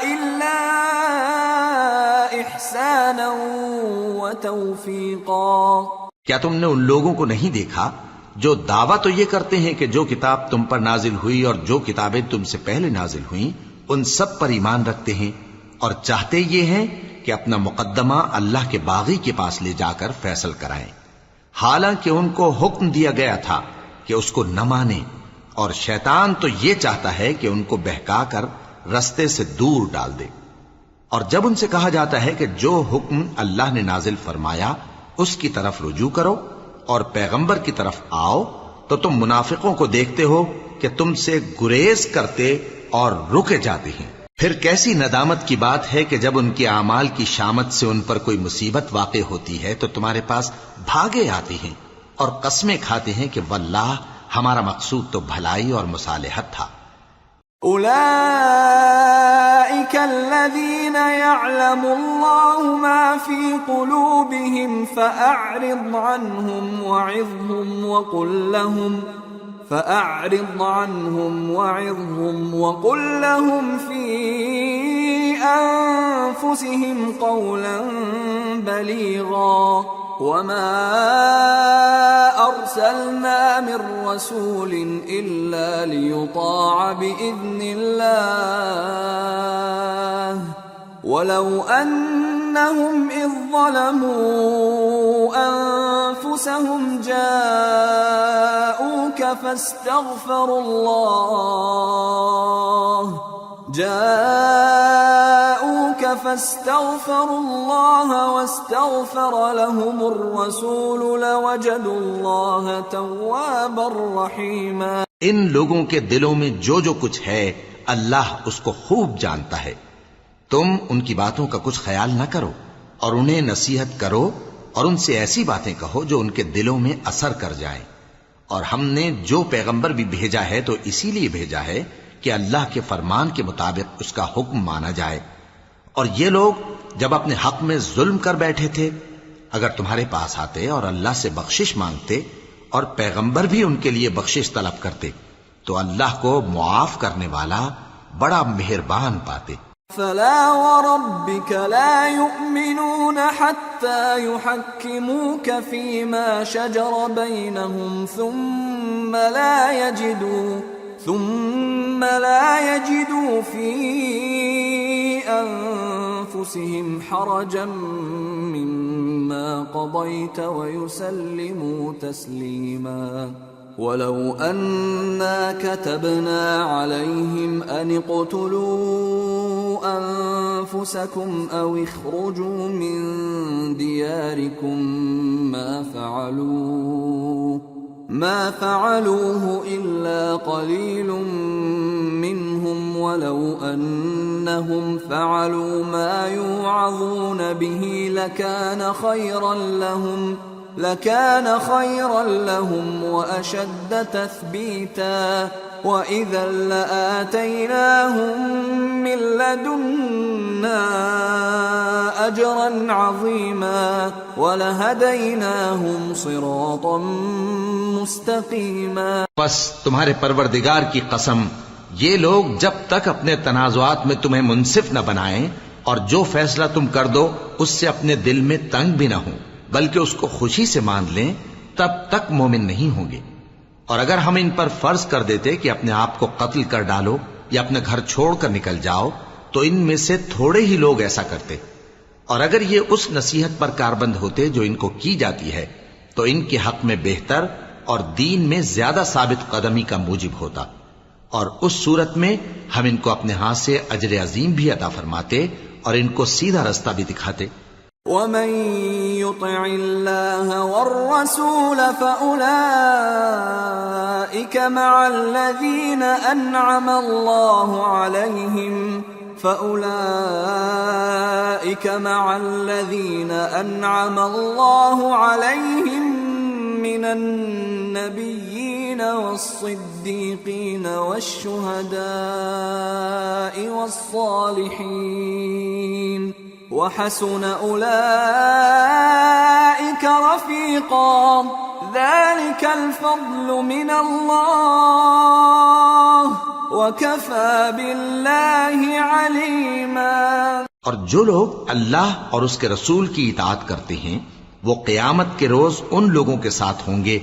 [SPEAKER 1] إلا إحسانا وتوفيقا۔
[SPEAKER 2] کیا تم نے ان لوگوں کو نہیں دیکھا جو دعویٰ تو یہ کرتے ہیں کہ جو کتاب تم پر نازل ہوئی اور جو کتابیں تم سے پہلے نازل ہوئیں ان سب پر ایمان رکھتے ہیں، اور چاہتے یہ ہیں کہ اپنا مقدمہ اللہ کے باغی کے پاس لے جا کر فیصل کرائیں، حالانکہ ان کو حکم دیا گیا تھا کہ اس کو نہ مانیں، اور شیطان تو یہ چاہتا ہے کہ ان کو بہکا کر رستے سے دور ڈال دے۔ اور جب ان سے کہا جاتا ہے کہ جو حکم اللہ نے نازل فرمایا اس کی طرف رجوع کرو اور پیغمبر کی طرف آؤ، تو تم منافقوں کو دیکھتے ہو کہ تم سے گریز کرتے اور رکے جاتے ہیں۔ پھر کیسی ندامت کی بات ہے کہ جب ان کے اعمال کی شامت سے ان پر کوئی مصیبت واقع ہوتی ہے تو تمہارے پاس بھاگے آتے ہیں اور قسمیں کھاتے ہیں کہ واللہ ہمارا مقصود تو بھلائی اور مصالحت تھا۔
[SPEAKER 1] أولئك الذين يعلم الله ما في قلوبهم فأعرض عنهم وعظهم وقل لهم في أنفسهم قولا بليغا وما أرسلنا من رسول إلا ليطاع بإذن الله ولو أنهم إذ ظلموا أنفسهم جاءوك فاستغفروا الله واستغفر لهم الرسول لوجدوا الله توابا رحيما۔
[SPEAKER 2] ان لوگوں کے دلوں میں جو جو کچھ ہے اللہ اس کو خوب جانتا ہے۔ تم ان کی باتوں کا کچھ خیال نہ کرو اور انہیں نصیحت کرو اور ان سے ایسی باتیں کہو جو ان کے دلوں میں اثر کر جائیں، اور ہم نے جو پیغمبر بھی بھیجا ہے تو اسی لیے بھیجا ہے کہ اللہ کے فرمان کے مطابق اس کا حکم مانا جائے. اور یہ لوگ جب اپنے حق میں ظلم کر بیٹھے تھے، اگر تمہارے پاس آتے اور اللہ سے بخشش مانگتے اور پیغمبر بھی ان کے لیے بخشش طلب کرتے تو اللہ کو معاف کرنے والا بڑا مہربان پاتے.
[SPEAKER 1] فلا وربك لا يؤمنون حتى يحكموك فيما شجر بينهم ثم لا يجدوا في أنفسهم حرجا مما قضيت ويسلموا تسليما. ولو أنا كتبنا عليهم أن اقتلوا أنفسكم أو اخرجوا من دياركم ما فعلوه إلا قليل منهم ولو أنهم فعلوا ما يوعظون به لكان خيرا لهم وأشد تثبيتا وإذا لآتيناهم من لدنا أجرا عظيما ولهديناهم صراطا مستقيما.
[SPEAKER 2] بس تمہارے پروردگار کی قسم، یہ لوگ جب تک اپنے تنازعات میں تمہیں منصف نہ بنائیں اور جو فیصلہ تم کر دو اس سے اپنے دل میں تنگ بھی نہ ہوں بلکہ اس کو خوشی سے مان لیں، تب تک مومن نہیں ہوں گے. اور اگر ہم ان پر فرض کر دیتے کہ اپنے آپ کو قتل کر ڈالو یا اپنے گھر چھوڑ کر نکل جاؤ تو ان میں سے تھوڑے ہی لوگ ایسا کرتے. اور اگر یہ اس نصیحت پر کاربند ہوتے جو ان کو کی جاتی ہے تو ان کے حق میں بہتر اور دین میں زیادہ ثابت قدمی کا موجب ہوتا. اور اس صورت میں ہم ان کو اپنے ہاتھ سے اجر عظیم بھی عطا فرماتے اور ان کو سیدھا رستہ بھی دکھاتے.
[SPEAKER 1] ومن يطع الله والرسول فأولئك مع الذين أنعم الله عليهم من النبيين والصديقين والشهداء والصالحين وحسن أولئك رفيقا ذلك الفضل من الله وكفى بالله عليما.
[SPEAKER 2] اور جو لوگ اللہ اور اس کے رسول کی اطاعت کرتے ہیں وہ قیامت کے روز ان لوگوں کے ساتھ ہوں گے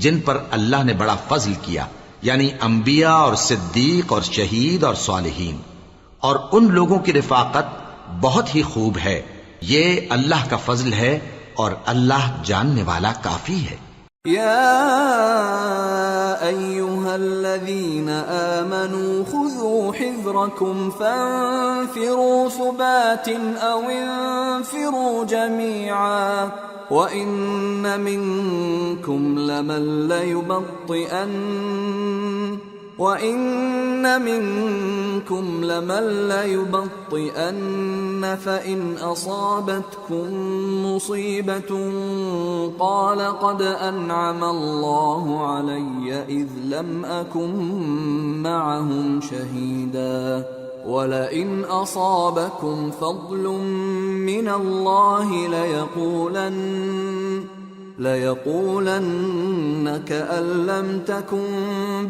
[SPEAKER 2] جن پر اللہ نے بڑا فضل کیا، یعنی انبیاء اور صدیق اور شہید اور صالحین. اور ان لوگوں کی رفاقت بہت ہی خوب ہے. یہ اللہ کا فضل ہے اور اللہ جاننے والا کافی ہے.
[SPEAKER 1] يا أيها الذين آمنوا خذوا حذركم فانفروا ثبات أو انفروا جميعا وإن منكم لمن ليبطئن فإن أصابتكم مصيبة قال قد أنعم الله علي إذ لم أكن معهم شهيدا ولئن أصابكم فضل من الله ليقولن كأن لم تكن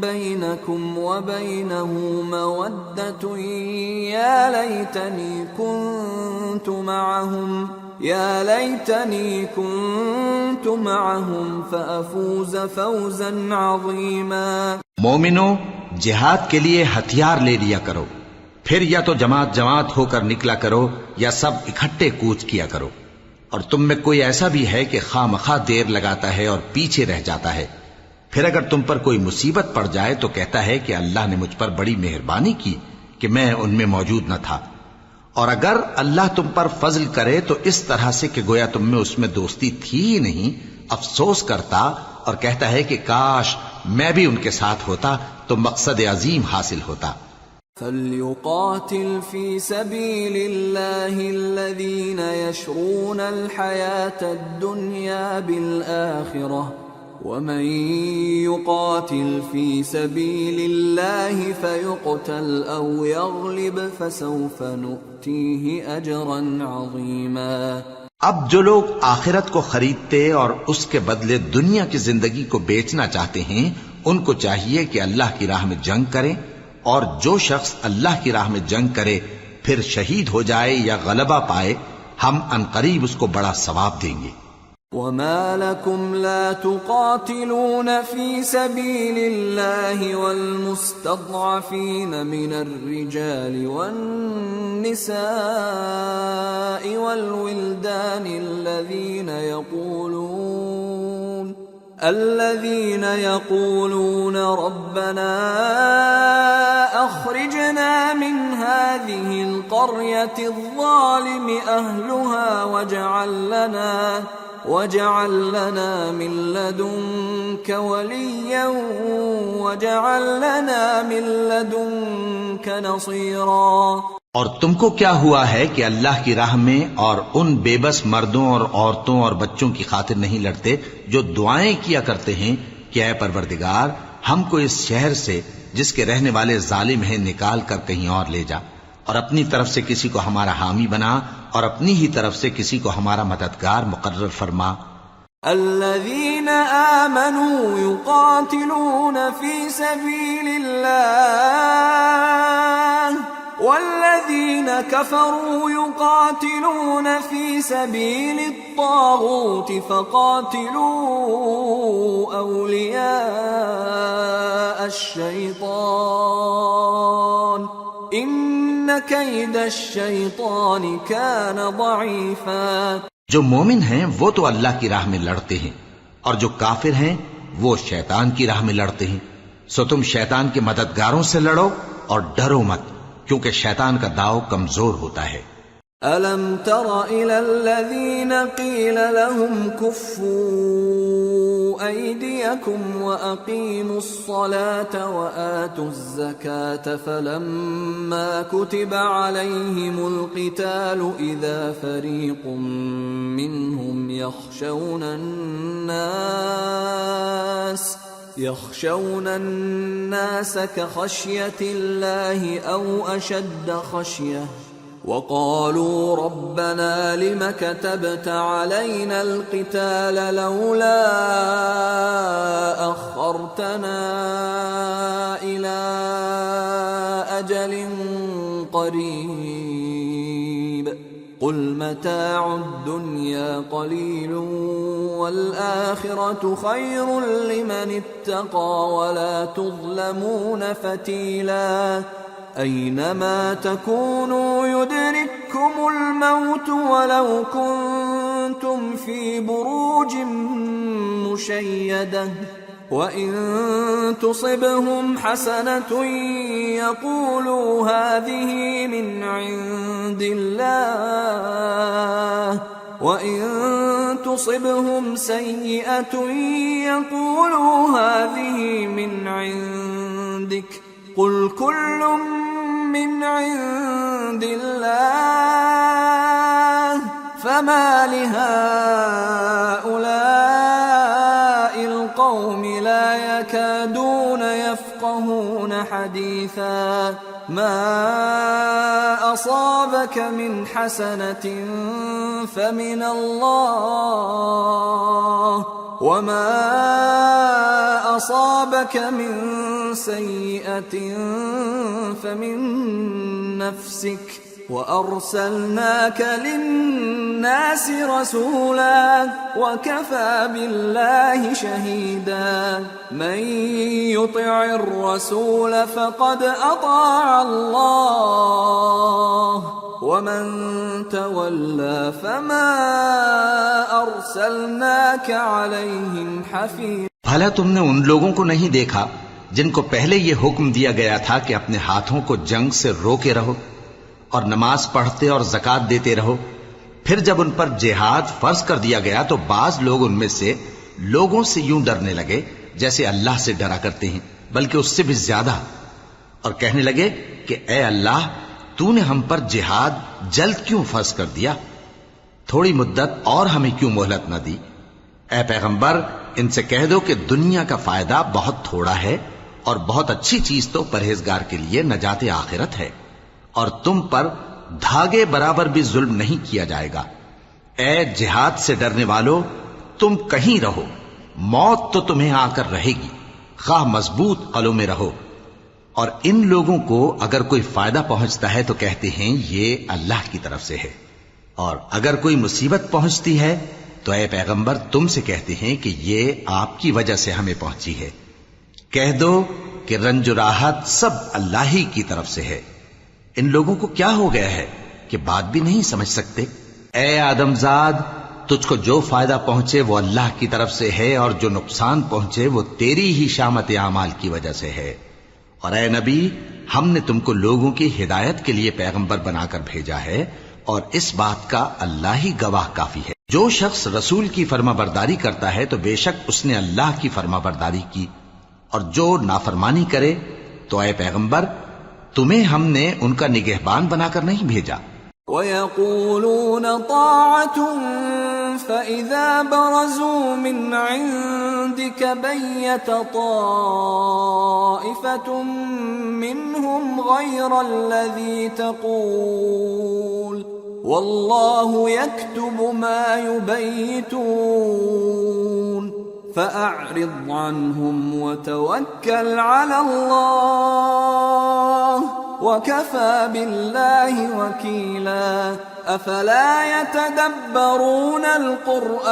[SPEAKER 1] بينكم وبينه مودة يا ليتني كنت معهم فأفوز فوزا عظيما.
[SPEAKER 2] مومنو، جہاد کے لیے ہتھیار لے لیا کرو، پھر یا تو جماعت جماعت ہو کر نکلا کرو یا سب اکٹھے کوچ کیا کرو. اور تم میں کوئی ایسا بھی ہے کہ خواہ مخواہ دیر لگاتا ہے اور پیچھے رہ جاتا ہے، پھر اگر تم پر کوئی مصیبت پڑ جائے تو کہتا ہے کہ اللہ نے مجھ پر بڑی مہربانی کی کہ میں ان میں موجود نہ تھا. اور اگر اللہ تم پر فضل کرے تو اس طرح سے کہ گویا تم میں اس میں دوستی تھی ہی نہیں، افسوس کرتا اور کہتا ہے کہ کاش میں بھی ان کے ساتھ ہوتا تو مقصد عظیم حاصل ہوتا.
[SPEAKER 1] فَلْيُقَاتِلْ فِي سَبِيلِ اللَّهِ الَّذِينَ يَشْرُونَ الْحَيَاةَ الدُّنْيَا بِالْآخِرَةِ ومن يقاتل في سبيل الله فيقتل أو يغلب فسوف نؤتيه أجرا عظيما.
[SPEAKER 2] اب جو لوگ آخرت کو خریدتے اور اس کے بدلے دنیا کی زندگی کو بیچنا چاہتے ہیں، ان کو چاہیے کہ اللہ کی راہ میں جنگ کریں، اور جو شخص اللہ کی راہ میں جنگ کرے پھر شہید ہو جائے یا غلبہ پائے، ہم عنقریب اس کو بڑا ثواب دیں گے.
[SPEAKER 1] وما لكم لا تقاتلون في سبيل الله والمستضعفين من الرجال والنساء والولدان الذين يقولون ربنا أخرجنا من هذه القرية الظالم أهلها واجعل لنا من لدنك وليا واجعل لنا من لدنك نصيرا.
[SPEAKER 2] اور تم کو کیا ہوا ہے کہ اللہ کی راہ میں اور ان بے بس مردوں اور عورتوں اور بچوں کی خاطر نہیں لڑتے جو دعائیں کیا کرتے ہیں کہ اے پروردگار ہم کو اس شہر سے جس کے رہنے والے ظالم ہیں نکال کر کہیں اور لے جا، اور اپنی طرف سے کسی کو ہمارا حامی بنا اور اپنی ہی طرف سے کسی کو ہمارا مددگار مقرر فرما.
[SPEAKER 1] الذين آمنوا يقاتلون في سبيل الله والذين كفروا يقاتلون في سبيل الطاغوت فقاتلوا أولياء الشيطان إن كيد الشيطان كان ضعيفا.
[SPEAKER 2] جو مومن ہیں وہ تو اللہ کی راہ میں لڑتے ہیں، اور جو کافر ہیں وہ شیطان کی راہ میں لڑتے ہیں، سو تم شیطان کے مددگاروں سے لڑو اور ڈرو مت، کیونکہ شیطان کا داؤ کمزور ہوتا ہے.
[SPEAKER 1] أَلَمْ تَرَ إِلَى الَّذِينَ قِيلَ لَهُمْ كُفُّوا أَيْدِيَكُمْ وَأَقِيمُوا الصَّلَاةَ وَآتُوا الزَّكَاةَ فَلَمَّا كُتِبَ عَلَيْهِمُ الْقِتَالُ إِذَا فَرِيقٌ مِّنْهُمْ يخشون الناس كخشية الله أو أشد خشية وقالوا ربنا لم كتبت علينا القتال لولا أخرتنا إلى أجل قريب قل متاع الدنيا قليل والآخرة خير لمن اتقى ولا تظلمون فتيلا. أينما تكونوا يدرككم الموت ولو كنتم في بروج مشيدة وإن تصبهم حسنة يقولوا هذه من عند الله وإن تصبهم سيئة يقولوا هذه من عندك قل كل من عند الله فما لهؤلاء القوم لا يكادون يفقهون حديثا. ما أصابك من حسنة فمن الله وما أصابك من سيئة فمن نفسك وأرسلناك للناس رسولا وكفى بالله شهيدا. من يطع الرسول فقد أطاع الله ومن تولى فما أرسلناك عليهم حفيظا.
[SPEAKER 2] بھلا تم نے ان لوگوں کو نہیں دیکھا جن کو پہلے یہ حکم دیا گیا تھا کہ اپنے ہاتھوں کو جنگ سے روکے رہو اور نماز پڑھتے اور زکوٰۃ دیتے رہو، پھر جب ان پر جہاد فرض کر دیا گیا تو بعض لوگ ان میں سے لوگوں سے یوں ڈرنے لگے جیسے اللہ سے ڈرا کرتے ہیں، بلکہ اس سے بھی زیادہ، اور کہنے لگے کہ اے اللہ تو نے ہم پر جہاد جلد کیوں فرض کر دیا، تھوڑی مدت اور ہمیں کیوں مہلت نہ دی. اے پیغمبر ان سے کہہ دو کہ دنیا کا فائدہ بہت تھوڑا ہے اور بہت اچھی چیز تو پرہیزگار کے لیے نجات آخرت ہے، اور تم پر دھاگے برابر بھی ظلم نہیں کیا جائے گا۔ اے جہاد سے ڈرنے والو، تم کہیں رہو، موت تو تمہیں آ کر رہے گی، خواہ مضبوط قلعوں میں رہو۔ اور ان لوگوں کو اگر کوئی فائدہ پہنچتا ہے تو کہتے ہیں یہ اللہ کی طرف سے ہے، اور اگر کوئی مصیبت پہنچتی ہے تو اے پیغمبر تم سے کہتے ہیں کہ یہ آپ کی وجہ سے ہمیں پہنچی ہے۔ کہہ دو کہ رنج و راحت سب اللہ ہی کی طرف سے ہے۔ ان لوگوں کو کیا ہو گیا ہے کہ بات بھی نہیں سمجھ سکتے؟ اے آدمزاد، تجھ کو جو فائدہ پہنچے وہ اللہ کی طرف سے ہے، اور جو نقصان پہنچے وہ تیری ہی شامت اعمال کی وجہ سے ہے۔ اور اے نبی، ہم نے تم کو لوگوں کی ہدایت کے لیے پیغمبر بنا کر بھیجا ہے، اور اس بات کا اللہ ہی گواہ کافی ہے۔ جو شخص رسول کی فرما برداری کرتا ہے تو بے شک اس نے اللہ کی فرما برداری کی، اور جو نافرمانی کرے تو اے پیغمبر تمہیں ہم نے ان کا نگہبان بنا کر نہیں بھیجا۔
[SPEAKER 1] وَيَقُولُونَ طَاعَةٌ فَإِذَا بَرَزُوا مِنْ عِنْدِكَ بَيَّتَ طَائِفَةٌ مِّنْهُمْ غَيْرَ الَّذِي تَقُولُ وَاللَّهُ يَكْتُبُ مَا يُبَيِّتُونَ فَأَعْرِضْ عَنْهُمْ وَتَوَكَّلْ عَلَى اللَّهِ وَكَفَى بِاللَّهِ وَكِيلًا أَفَلَا يَتَدَبَّرُونَ الْقُرْآنَ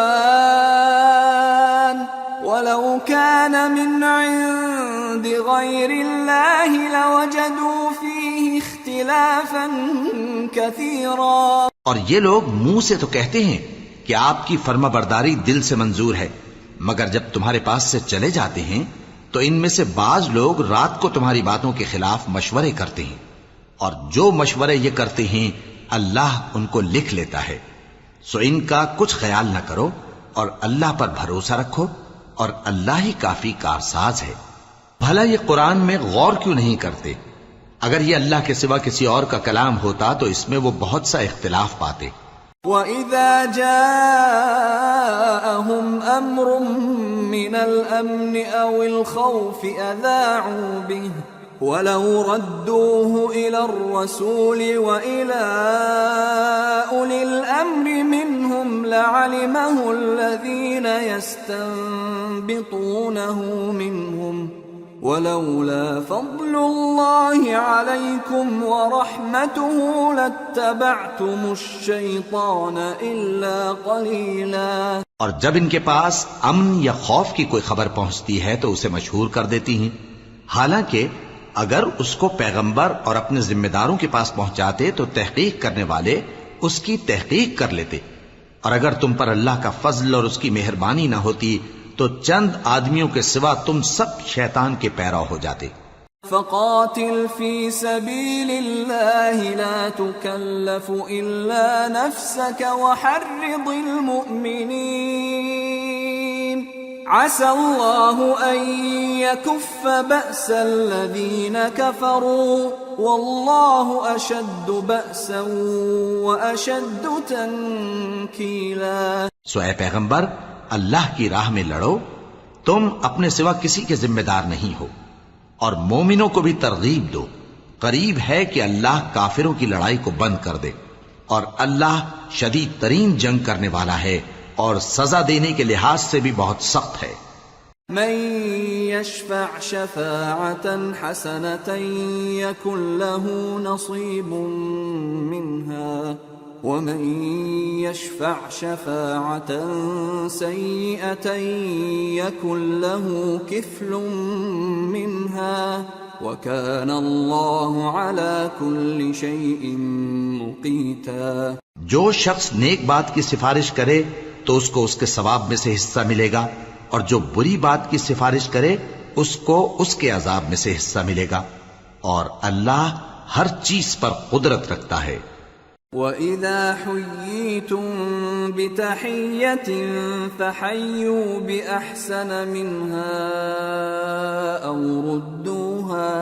[SPEAKER 1] وَلَوْ كَانَ مِنْ عِنْدِ غَيْرِ اللَّهِ لَوَجَدُوا فِيهِ اخْتِلَافًا كَثِيرًا۔
[SPEAKER 2] اور یہ لوگ منہ سے تو کہتے ہیں کہ آپ کی فرما برداری دل سے منظور ہے، مگر جب تمہارے پاس سے چلے جاتے ہیں تو ان میں سے بعض لوگ رات کو تمہاری باتوں کے خلاف مشورے کرتے ہیں، اور جو مشورے یہ کرتے ہیں اللہ ان کو لکھ لیتا ہے۔ سو ان کا کچھ خیال نہ کرو اور اللہ پر بھروسہ رکھو، اور اللہ ہی کافی کارساز ہے۔ بھلا یہ قرآن میں غور کیوں نہیں کرتے؟ اگر یہ اللہ کے سوا کسی اور کا کلام ہوتا تو اس میں وہ بہت سا اختلاف پاتے۔
[SPEAKER 1] وَإِذَا جَاءَهُمْ أَمْرٌ مِّنَ الْأَمْنِ أَوِ الْخَوْفِ أَذَاعُوا بِهِ وَلَوْ رَدُّوهُ إِلَى الرَّسُولِ وَإِلَى أُولِي الْأَمْرِ مِنْهُمْ لَعَلِمَهُ الَّذِينَ يَسْتَنبِطُونَهُ مِنْهُمْ وَلَوْلَا فَضْلُ اللَّهِ عَلَيْكُمْ وَرَحْمَتُهُ لَاتَّبَعْتُمُ الشَّيْطَانَ إِلَّا قَلِيلًا۔
[SPEAKER 2] اور جب ان کے پاس امن یا خوف کی کوئی خبر پہنچتی ہے تو اسے مشہور کر دیتی ہیں، حالانکہ اگر اس کو پیغمبر اور اپنے ذمہ داروں کے پاس پہنچاتے تو تحقیق کرنے والے اس کی تحقیق کر لیتے، اور اگر تم پر اللہ کا فضل اور اس کی مہربانی نہ ہوتی تو چند آدمیوں کے سوا تم سب شیطان کے پیرو ہو جاتے۔
[SPEAKER 1] فَقَاتِلْ فِي سَبِيلِ اللَّهِ لَا تُكَلَّفُ إِلَّا نَفْسَكَ وَحَرِّضِ الْمُؤْمِنِينَ عَسَى اللَّهُ أَن يَكُفَّ بَأْسَ الَّذِينَ كَفَرُوا وَاللَّهُ أَشَدُّ بَأْسًا وَأَشَدُّ تَنكِيلًا۔
[SPEAKER 2] سو اے پیغمبر، اللہ کی راہ میں لڑو، تم اپنے سوا کسی کے ذمہ دار نہیں ہو، اور مومنوں کو بھی ترغیب دو، قریب ہے کہ اللہ کافروں کی لڑائی کو بند کر دے، اور اللہ شدید ترین جنگ کرنے والا ہے اور سزا دینے کے لحاظ سے بھی بہت سخت ہے۔
[SPEAKER 1] من يشفع شفاعة حسنة يكن له نصيب منها ومن يشفع شفاعة سيئة يكن له كفل منها وكان الله على كل شيء مقيتا۔
[SPEAKER 2] جو شخص نیک بات کی سفارش کرے تو اس کو اس کے ثواب میں سے حصہ ملے گا، اور جو بری بات کی سفارش کرے اس کو اس کے عذاب میں سے حصہ ملے گا، اور اللہ ہر چیز پر قدرت رکھتا ہے۔
[SPEAKER 1] وَإِذَا حُيِّيتُم بِتَحِيَّةٍ فَحَيُّوا بِأَحْسَنَ مِنْهَا أَوْ رُدُّوهَا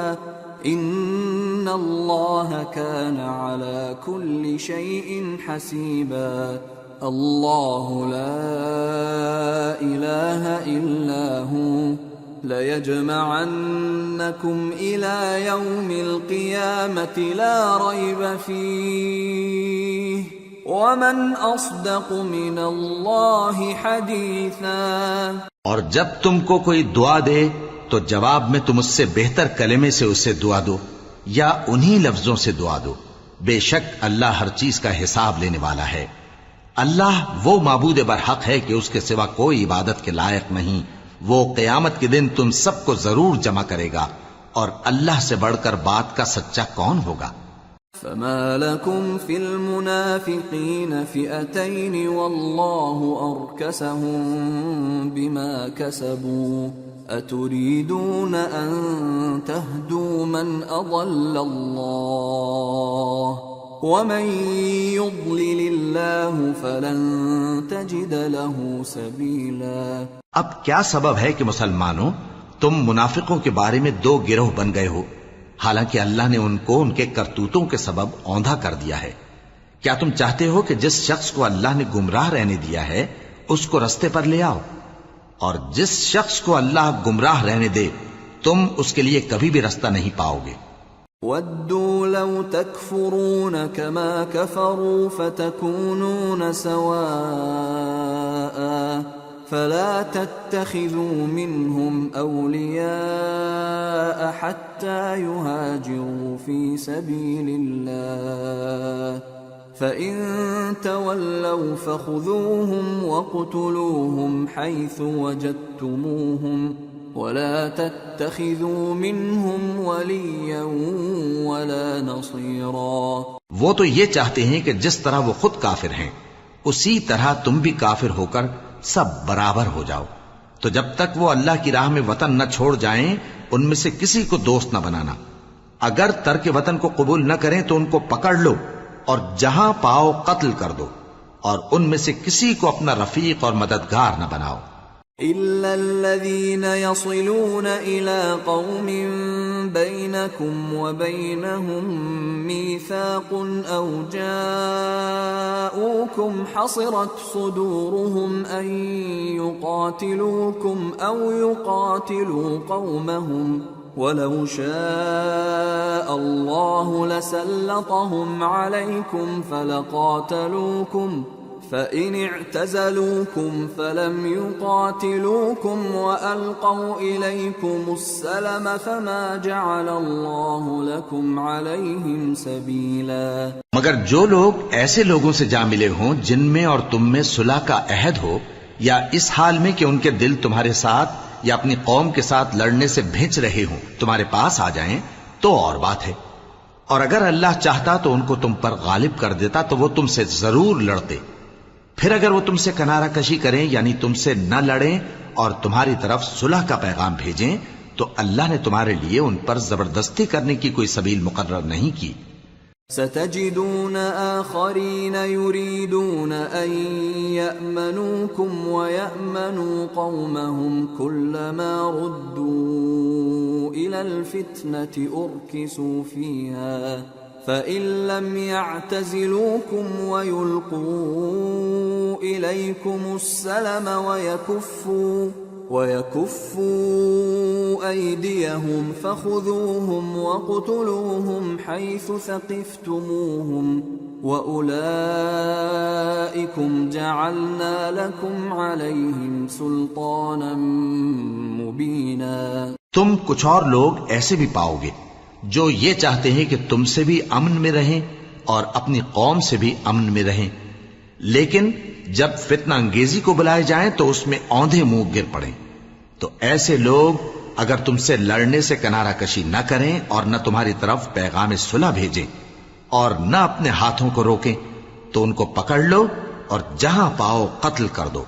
[SPEAKER 1] إِنَّ اللَّهَ كَانَ عَلَى كُلِّ شَيْءٍ حَسِيبًا۔ اللہ لا الہ الا هو لَيَجْمَعَنَّكُمْ إِلَى يَوْمِ الْقِيَامَةِ لَا رَيْبَ فِيهِ وَمَنْ أَصْدَقُ مِنَ اللَّهِ حَدِيثًا۔
[SPEAKER 2] اور جب تم کو کوئی دعا دے تو جواب میں تم اس سے بہتر کلمے سے اسے دعا دو یا انہی لفظوں سے دعا دو، بے شک اللہ ہر چیز کا حساب لینے والا ہے۔ اللہ وہ معبود برحق ہے کہ اس کے سوا کوئی عبادت کے لائق نہیں، وہ قیامت کے دن تم سب کو ضرور جمع کرے گا، اور اللہ سے بڑھ کر بات کا سچا کون ہوگا؟
[SPEAKER 1] فما لكم في المنافقين فئتين والله أركسهم بما كسبوا أتريدون أن تهدوا من أضل الله ومن يضلل الله فلن تجد له سبيلا۔
[SPEAKER 2] اب کیا سبب ہے کہ مسلمانوں تم منافقوں کے بارے میں دو گروہ بن گئے ہو، حالانکہ اللہ نے ان کو ان کے کرتوتوں کے سبب اوندھا کر دیا ہے؟ کیا تم چاہتے ہو کہ جس شخص کو اللہ نے گمراہ رہنے دیا ہے اس کو رستے پر لے آؤ، اور جس شخص کو اللہ گمراہ رہنے دے تم اس کے لیے کبھی بھی رستہ نہیں پاؤ گے۔
[SPEAKER 1] وَدُّوا لَوْ تَكْفُرُونَ كَمَا كَفَرُوا فَتَكُونُونَ سَوَاءً فَلَا تَتَّخِذُوا مِنْهُمْ أَوْلِيَاءَ حَتَّى يُهَاجِرُوا فِي سَبِيلِ اللَّهِ فَإِن تَوَلَّوْا فَخُذُوهُمْ وَاقْتُلُوهُمْ حَيْثُ وَجَدتُّمُوهُمْ وَلَا تَتَّخِذُوا مِنْهُمْ وَلِيًّا وَلَا نَصِيرًا۔
[SPEAKER 2] وہ تو یہ چاہتے ہیں کہ جس طرح وہ خود کافر ہیں اسی طرح تم بھی کافر ہو کر سب برابر ہو جاؤ، تو جب تک وہ اللہ کی راہ میں وطن نہ چھوڑ جائیں ان میں سے کسی کو دوست نہ بنانا۔ اگر ترک وطن کو قبول نہ کریں تو ان کو پکڑ لو اور جہاں پاؤ قتل کر دو، اور ان میں سے کسی کو اپنا رفیق اور مددگار نہ بناؤ۔
[SPEAKER 1] إِلَّا الَّذِينَ يَصِلُونَ إِلَىٰ قَوْمٍ بَيْنَكُمْ وَبَيْنَهُم مِّيثَاقٌ أَوْ جَاءُوكُمْ حَصِرَتْ صُدُورُهُمْ أَن يُقَاتِلُوكُمْ أَوْ يُقَاتِلُوا قَوْمَهُمْ وَلَوْ شَاءَ اللَّهُ لَسَلَّطَهُمْ عَلَيْكُمْ فَلَقَاتَلُوكُمْ فَإِنِ اعْتَزَلُوكُمْ فَلَمْ يُقَاتِلُوكُمْ وَأَلْقَوْا إِلَيْكُمُ السَّلَمَ فَمَا جَعَلَ اللَّهُ لَكُمْ عَلَيْهِمْ سَبِيلًا۔ مگر
[SPEAKER 2] جو لوگ ایسے لوگوں سے جا ملے ہوں جن میں اور تم میں صلح کا عہد ہو، یا اس حال میں کہ ان کے دل تمہارے ساتھ یا اپنی قوم کے ساتھ لڑنے سے بھنچ رہے ہوں، تمہارے پاس آ جائیں تو اور بات ہے، اور اگر اللہ چاہتا تو ان کو تم پر غالب کر دیتا تو وہ تم سے ضرور لڑتے۔ پھر اگر وہ تم سے کنارہ کشی کریں یعنی تم سے نہ لڑیں اور تمہاری طرف صلح کا پیغام بھیجیں تو اللہ نے تمہارے لیے ان پر زبردستی کرنے کی کوئی سبیل مقرر نہیں کی۔
[SPEAKER 1] ستجدون آخرین یریدون ان یأمنوکم ویأمنوا قومهم كلما ردوا الى الفتنة ارکسوا فیہا فَإِن لَّمْ يَعْتَزِلُوكُمْ وَيُلْقُوا إِلَيْكُمُ السَّلَمَ وَيَكُفُّوا أَيْدِيَهُمْ فَخُذُوهُمْ وَاقْتُلُوهُمْ حَيْثُ ثَقِفْتُمُوهُمْ وَأُولَٰئِكُمْ جَعَلْنَا لَكُمْ عَلَيْهِمْ سُلْطَانًا مُّبِينًا۔
[SPEAKER 2] تم کچھ اور لوگ ایسے بھی پاؤ گے جو یہ چاہتے ہیں کہ تم سے بھی امن میں رہیں اور اپنی قوم سے بھی امن میں رہیں، لیکن جب فتنہ انگیزی کو بلائے جائیں تو اس میں اوندھے منہ گر پڑیں۔ تو ایسے لوگ اگر تم سے لڑنے سے کنارہ کشی نہ کریں اور نہ تمہاری طرف پیغام صلح بھیجیں اور نہ اپنے ہاتھوں کو روکیں تو ان کو پکڑ لو اور جہاں پاؤ قتل کر دو،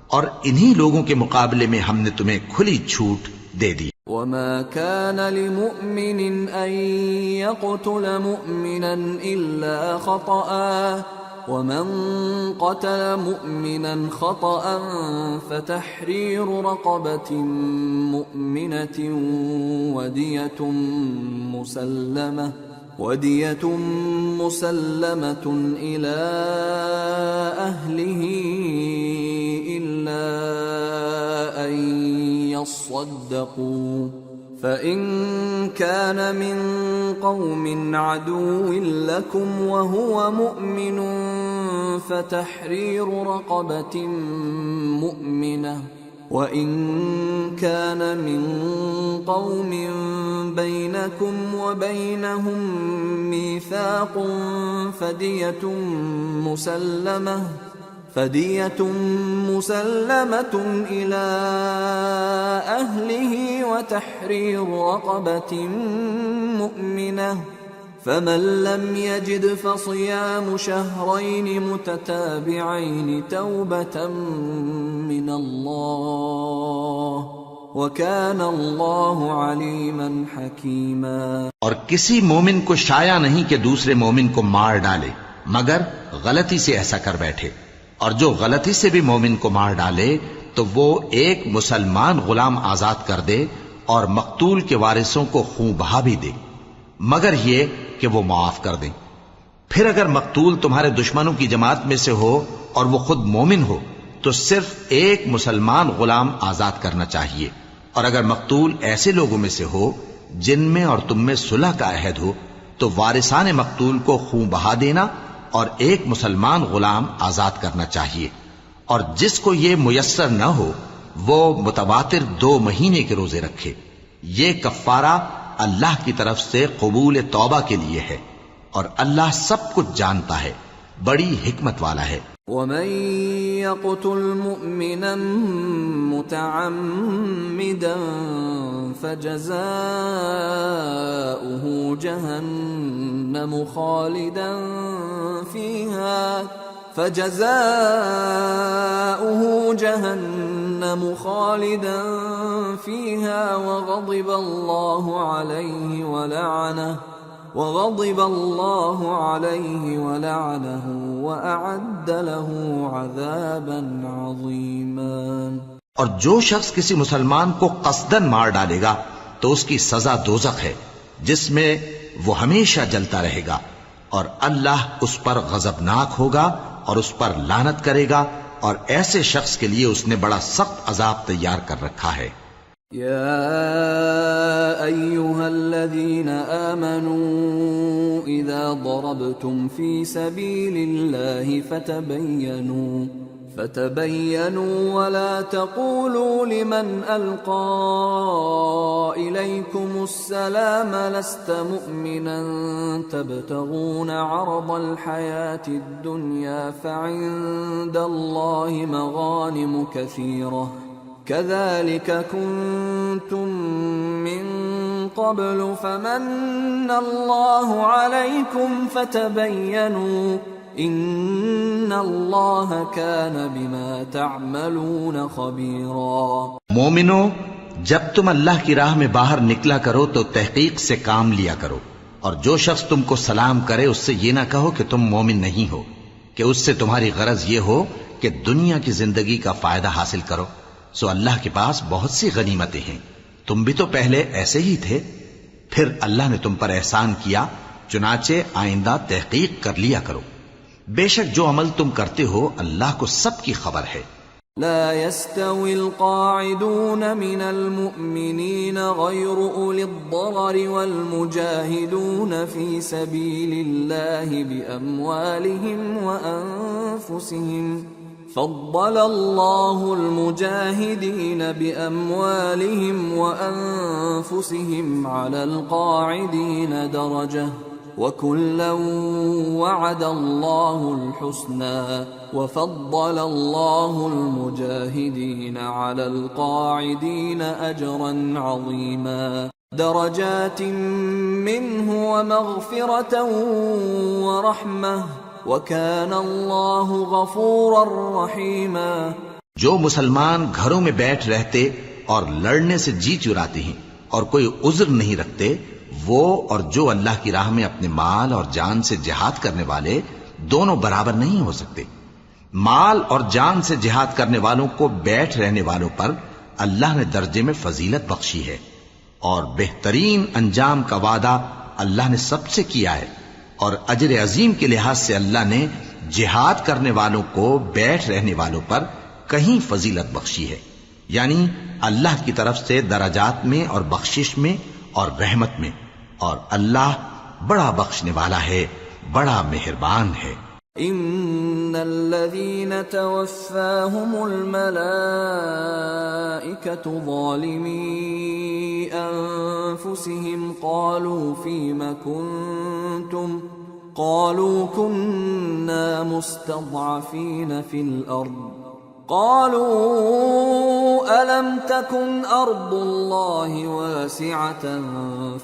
[SPEAKER 2] اور انہی لوگوں کے مقابلے میں ہم نے تمہیں کھلی چھوٹ دے دی۔
[SPEAKER 1] وَمَا كَانَ لِمُؤْمِنٍ أَن يَقْتُلَ مُؤْمِنًا إِلَّا خَطَأً وَمَن قَتَلَ مُؤْمِنًا خَطَأً فَتَحْرِيرُ رَقَبَةٍ مُؤْمِنَةٍ وَدِيَةٌ وَدِيَةٌ مُسَلَّمَةٌ إِلَىٰ أَهْلِهِ إِلَّا أَن يَصَّدَّقُوا فَإِن كَانَ مِن قَوْمٍ عَدُوٍّ لَّكُمْ وَهُوَ مُؤْمِنٌ فَتَحْرِيرُ رَقَبَةٍ مُّؤْمِنَةٍ وَإِن كَانَ مِن قَوْمٍ بَيْنَكُمْ وَبَيْنَهُم مِّيثَاقٌ فَدِيَةٌ مُّسَلَّمَةٌ إِلَىٰ أَهْلِهِ وَتَحْرِيرُ رَقَبَةٍ مُّؤْمِنَةٍ فَمَن لَّمْ يَجِدْ فَصِيَامُ شَهْرَيْنِ مُتَتَابِعَيْنِ تَوْبَةً مِّنَ اللَّهِ وَكَانَ اللَّهُ عَلِيمًا حَكِيمًا۔
[SPEAKER 2] اور کسی مومن کو شایع نہیں کہ دوسرے مومن کو مار ڈالے مگر غلطی سے ایسا کر بیٹھے، اور جو غلطی سے بھی مومن کو مار ڈالے تو وہ ایک مسلمان غلام آزاد کر دے اور مقتول کے وارثوں کو خون بہا بھی دے، مگر یہ کہ وہ معاف کر دیں۔ پھر اگر مقتول تمہارے دشمنوں کی جماعت میں سے ہو اور وہ خود مومن ہو تو صرف ایک مسلمان غلام آزاد کرنا چاہیے، اور اگر مقتول ایسے لوگوں میں سے ہو جن میں اور تم میں صلح کا عہد ہو تو وارثان مقتول کو خون بہا دینا اور ایک مسلمان غلام آزاد کرنا چاہیے، اور جس کو یہ میسر نہ ہو وہ متواتر 2 مہینے کے روزے رکھے۔ یہ کفارہ اللہ کی طرف سے قبول توبہ کے لیے ہے، اور اللہ سب کچھ جانتا ہے، بڑی حکمت والا ہے۔
[SPEAKER 1] وَمَن يَقْتُلْ مُؤْمِنًا مُتَعَمِّدًا فَجَزَاؤُهُ جَهَنَّمُ خَالِدًا فِيهَا وَغَضِبَ اللَّهُ عَلَيْهِ وَلَعَنَهُ وَأَعَدَّ لَهُ عَذَابًا عَظِيمًا۔
[SPEAKER 2] اور جو شخص کسی مسلمان کو قصداً مار ڈالے گا تو اس کی سزا دوزخ ہے جس میں وہ ہمیشہ جلتا رہے گا، اور اللہ اس پر غضبناک ہوگا اور اس پر لعنت کرے گا، اور ایسے شخص کے لیے اس نے بڑا سخت عذاب تیار کر رکھا ہے۔
[SPEAKER 1] يا أيها الذين آمنوا إذا ضربتم في سبيل الله فتبينوا ولا تقولوا لمن ألقى إليكم السلام لست مؤمنا تبتغون عرض الحياة الدنيا فعند الله مغانم كثيرة كذلك كنتم من قبل فمن الله عليكم فتبينوا ان اللہ کان بما تعملون خبیرا۔
[SPEAKER 2] مومنو، جب تم اللہ کی راہ میں باہر نکلا کرو تو تحقیق سے کام لیا کرو، اور جو شخص تم کو سلام کرے اس سے یہ نہ کہو کہ تم مومن نہیں ہو، کہ اس سے تمہاری غرض یہ ہو کہ دنیا کی زندگی کا فائدہ حاصل کرو۔ سو اللہ کے پاس بہت سی غنیمتیں ہیں، تم بھی تو پہلے ایسے ہی تھے، پھر اللہ نے تم پر احسان کیا، چنانچہ آئندہ تحقیق کر لیا کرو۔ بے شک جو عمل تم کرتے ہو اللہ کو سب کی خبر ہے۔
[SPEAKER 1] لا يستوي القاعدون من المؤمنين غير أولي الضرر والمجاهدون في سبيل الله بأموالهم وأنفسهم فضل الله المجاهدين بأموالهم وأنفسهم على القاعدين درجة وَكُلًّا وَعَدَ اللَّهُ الْحُسْنَى وَفَضَّلَ اللَّهُ الْمُجَاهِدِينَ عَلَى الْقَاعِدِينَ أَجْرًا عَظِيمًا دَرَجَاتٍ مِّنْهُ وَمَغْفِرَةً وَرَحْمَةً وَكَانَ اللَّهُ غَفُورًا رَّحِيمًا۔
[SPEAKER 2] جو مسلمان گھروں میں بیٹھ رہتے اور لڑنے سے جی چراتے ہیں اور کوئی عذر نہیں رکھتے، وہ اور جو اللہ کی راہ میں اپنے مال اور جان سے جہاد کرنے والے دونوں برابر نہیں ہو سکتے۔ مال اور جان سے جہاد کرنے والوں کو بیٹھ رہنے والوں پر اللہ نے درجے میں فضیلت بخشی ہے، اور بہترین انجام کا وعدہ اللہ نے سب سے کیا ہے، اور اجر عظیم کے لحاظ سے اللہ نے جہاد کرنے والوں کو بیٹھ رہنے والوں پر کہیں فضیلت بخشی ہے، یعنی اللہ کی طرف سے درجات میں اور بخشش میں اور رحمت میں، اور اللہ بڑا بخشنے والا ہے، بڑا مہربان ہے۔
[SPEAKER 1] ان الذين توفاهم الملائكة ظالمي انفسهم قالوا فيم كنتم قالوا كنا مستضعفين في الارض قالوا ألم تكن أرض الله واسعة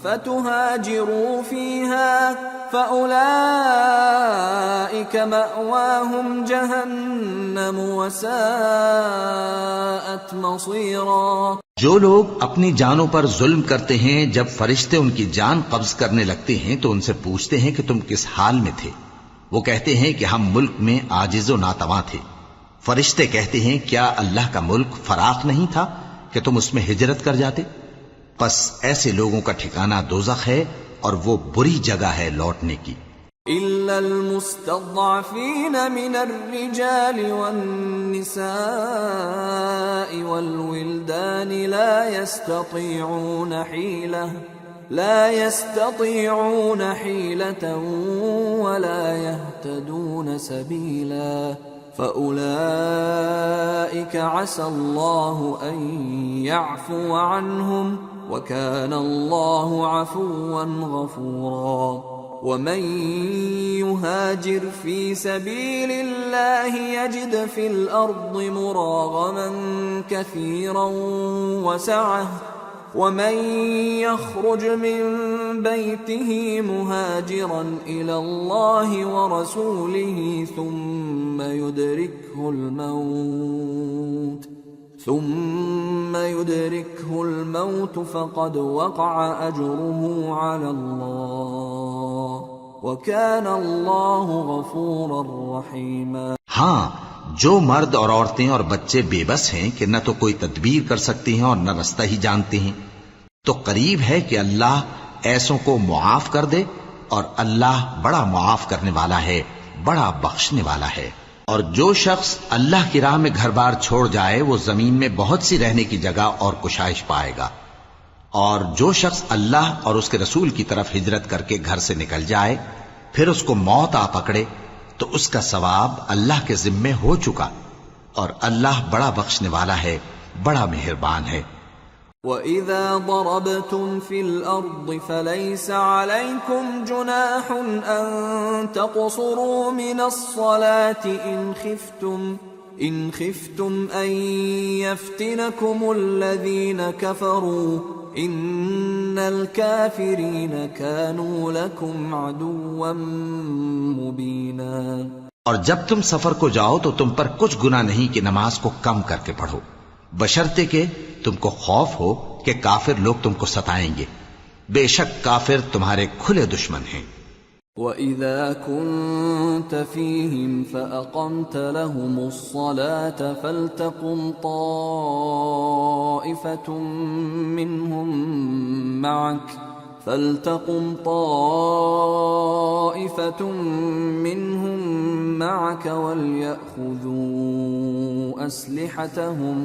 [SPEAKER 1] فتهاجروا فيها فأولئك مأواهم جهنم وساءت مصيرا۔
[SPEAKER 2] جو لوگ اپنی جانوں پر ظلم کرتے ہیں، جب فرشتے ان کی جان قبض کرنے لگتے ہیں تو ان سے پوچھتے ہیں کہ تم کس حال میں تھے؟ وہ کہتے ہیں کہ ہم ملک میں عاجز و ناتواں تھے۔ فرشتے کہتے ہیں کیا اللہ کا ملک فراخ نہیں تھا کہ تم اس میں ہجرت کر جاتے؟ پس ایسے لوگوں کا ٹھکانہ دوزخ ہے اور وہ بری جگہ ہے لوٹنے کی۔
[SPEAKER 1] إلا المستضعفين من الرجال والنساء والولدان لا يستطيعون حيلة ولا يهتدون سبيلا فأولئك عسى الله أن يعفو عنهم وكان الله عفوا غفورا۔ ومن يهاجر في سبيل الله يجد في الأرض مراغما كثيرا وسعة ومن يخرج من بيته مهاجرا إلى الله ورسوله ثم يدركه الموت فقد وقع أجره على الله وكان الله غفورا رحيما۔
[SPEAKER 2] ہاں، جو مرد اور عورتیں اور بچے بے بس ہیں کہ نہ تو کوئی تدبیر کر سکتے ہیں اور نہ رستہ ہی جانتے ہیں، تو قریب ہے کہ اللہ ایسوں کو معاف کر دے، اور اللہ بڑا معاف کرنے والا ہے، بڑا بخشنے والا ہے۔ اور جو شخص اللہ کی راہ میں گھر بار چھوڑ جائے وہ زمین میں بہت سی رہنے کی جگہ اور کشائش پائے گا، اور جو شخص اللہ اور اس کے رسول کی طرف ہجرت کر کے گھر سے نکل جائے پھر اس کو موت آ پکڑے تو اس کا ثواب اللہ کے ذمے ہو چکا، اور اللہ بڑا بخشنے والا ہے، بڑا مہربان ہے۔
[SPEAKER 1] وَإِذَا ضَرَبْتُمْ فِي الْأَرْضِ فَلَيْسَ عَلَيْكُمْ جُنَاحٌ أَن تَقْصُرُوا مِنَ الصَّلَاةِ إِنْ خِفْتُمْ أَن يَفْتِنَكُمُ الَّذِينَ كَفَرُوا إِنَّ الْكَافِرِينَ كَانُوا لَكُمْ عَدُوًّا مُبِينًا۔
[SPEAKER 2] اور جب تم سفر کو جاؤ تو تم پر کچھ گناہ نہیں کہ نماز کو کم کر کے پڑھو، بشرطے کہ تم کو خوف ہو کہ کافر لوگ تم کو ستائیں گے، بے شک کافر تمہارے کھلے دشمن ہیں۔
[SPEAKER 1] وَإِذَا كُنْتَ فِيهِمْ فَأَقَمْتَ لَهُمُ الصَّلَاةَ فَلْتَقُمْ طَائِفَةٌ مِّنْهُمْ مَعَكَ وَلْيَأْخُذُوا أَسْلِحَتَهُمْ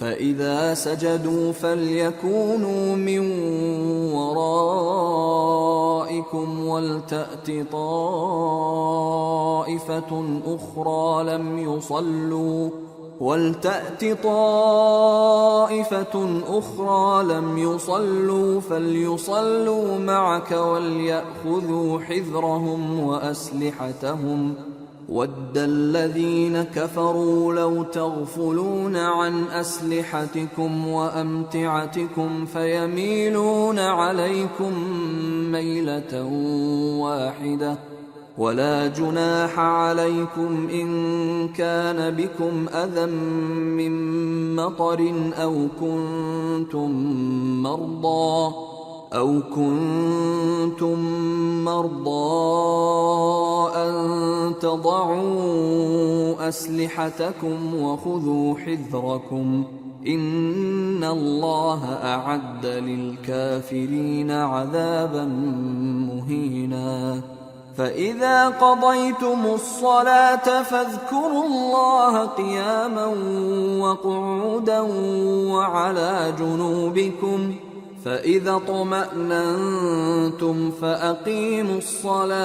[SPEAKER 1] فَإِذَا سَجَدُوا فَلْيَكُونُوا مِنْ وَرَائِكُمْ وَلْتَأْتِ طَائِفَةٌ أُخْرَى لَمْ يُصَلُّوا فَلْيُصَلُّوا مَعَكَ وَلْيَأْخُذُوا حِذْرَهُمْ وَأَسْلِحَتَهُمْ وَدَّ الَّذِينَ كَفَرُوا لَوْ تَغْفُلُونَ عَنْ أَسْلِحَتِكُمْ وَأَمْتِعَتِكُمْ فَيَمِيلُونَ عَلَيْكُمْ مَيْلَةً وَاحِدَةً وَلَا جُنَاحَ عَلَيْكُمْ إِن كَانَ بِكُمْ أَذًى مِّن مَّطَرٍ أَوْ كُنتُم مَّرْضَىٰ أَن تَضَعُوا أَسْلِحَتَكُمْ وَخُذُوا حِذْرَكُمْ إن الله أعد للكافرين عذابا مهينا فإذا قضيتم الصلاة فاذكروا الله قياما وقعودا وعلى جنوبكم فإذا اطمأننتم فأقيموا الصلاة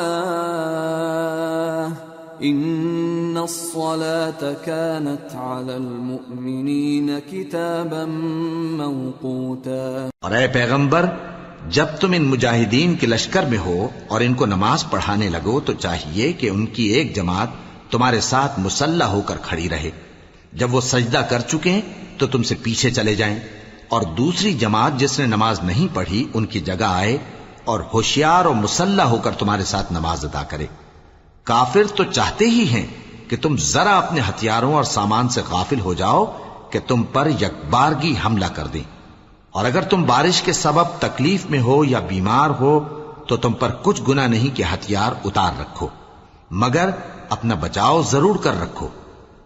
[SPEAKER 1] إن الصلاة كانت على المؤمنين كتابا موقوتا۔
[SPEAKER 2] اور اے پیغمبر، جب تم ان مجاہدین کے لشکر میں ہو اور ان کو نماز پڑھانے لگو تو چاہیے کہ ان کی ایک جماعت تمہارے ساتھ مسلح ہو کر کھڑی رہے، جب وہ سجدہ کر چکے تو تم سے پیچھے چلے جائیں، اور دوسری جماعت جس نے نماز نہیں پڑھی ان کی جگہ آئے اور ہوشیار اور مسلح ہو کر تمہارے ساتھ نماز ادا کرے۔ کافر تو چاہتے ہی ہیں کہ تم ذرا اپنے ہتھیاروں اور سامان سے غافل ہو جاؤ کہ تم پر یکبارگی حملہ کر دیں، اور اگر تم بارش کے سبب تکلیف میں ہو یا بیمار ہو تو تم پر کچھ گناہ نہیں کہ ہتھیار اتار رکھو، مگر اپنا بچاؤ ضرور کر رکھو۔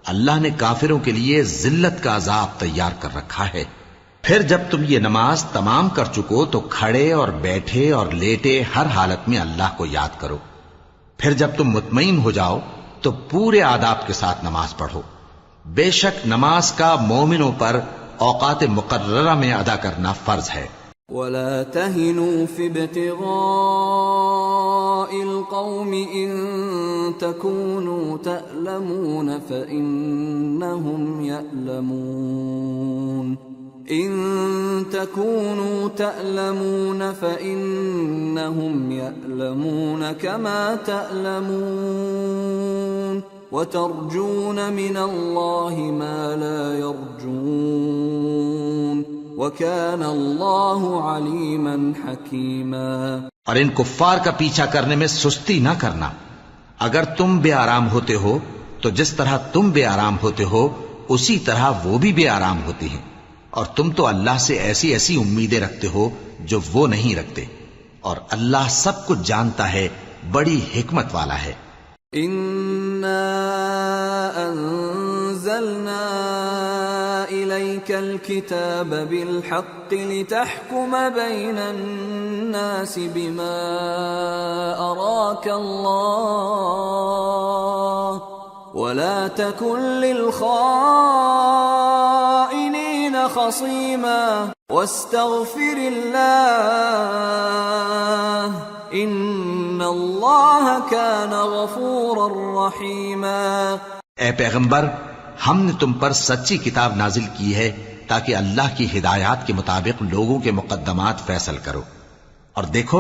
[SPEAKER 2] اللہ نے کافروں کے لیے ذلت کا عذاب تیار کر رکھا ہے۔ پھر جب تم یہ نماز تمام کر چکو تو کھڑے اور بیٹھے اور لیٹے ہر حالت میں اللہ کو یاد کرو۔ پھر جب تم مطمئن ہو جاؤ تو پورے آداب کے ساتھ نماز پڑھو۔ بے شک نماز کا مومنوں پر اوقات مقررہ میں ادا کرنا فرض ہے۔
[SPEAKER 1] ولا تهنوا في ابتغاء القوم إن تكونوا تألمون فإنهم يألمون إن تكونوا تألمون فإنهم يألمون كما تألمون وترجون من الله ما لا يرجون وَكَانَ اللَّهُ عَلِيمًا حَكِيمًا۔
[SPEAKER 2] اور ان کفار کا پیچھا کرنے میں سستی نہ کرنا۔ اگر تم بے آرام ہوتے ہو تو جس طرح تم بے آرام ہوتے ہو اسی طرح وہ بھی بے آرام ہوتے ہیں، اور تم تو اللہ سے ایسی ایسی امیدیں رکھتے ہو جو وہ نہیں رکھتے، اور اللہ سب کچھ جانتا ہے، بڑی حکمت والا ہے۔
[SPEAKER 1] إِنَّا أَنزَلْنَا إِلَيْكَ الْكِتَابَ بِالْحَقِّ لِتَحْكُمَ بَيْنَ النَّاسِ بِمَا أَرَاكَ اللَّهُ وَلَا تَكُنْ لِلْخَائِنِينَ خَصِيمًا وَاسْتَغْفِرِ اللَّهَ إِنَّ اللَّهَ كَانَ غَفُورًا رَحِيمًا۔
[SPEAKER 2] اے پیغمبر، ہم نے تم پر سچی کتاب نازل کی ہے تاکہ اللہ کی ہدایات کے مطابق لوگوں کے مقدمات فیصل کرو، اور دیکھو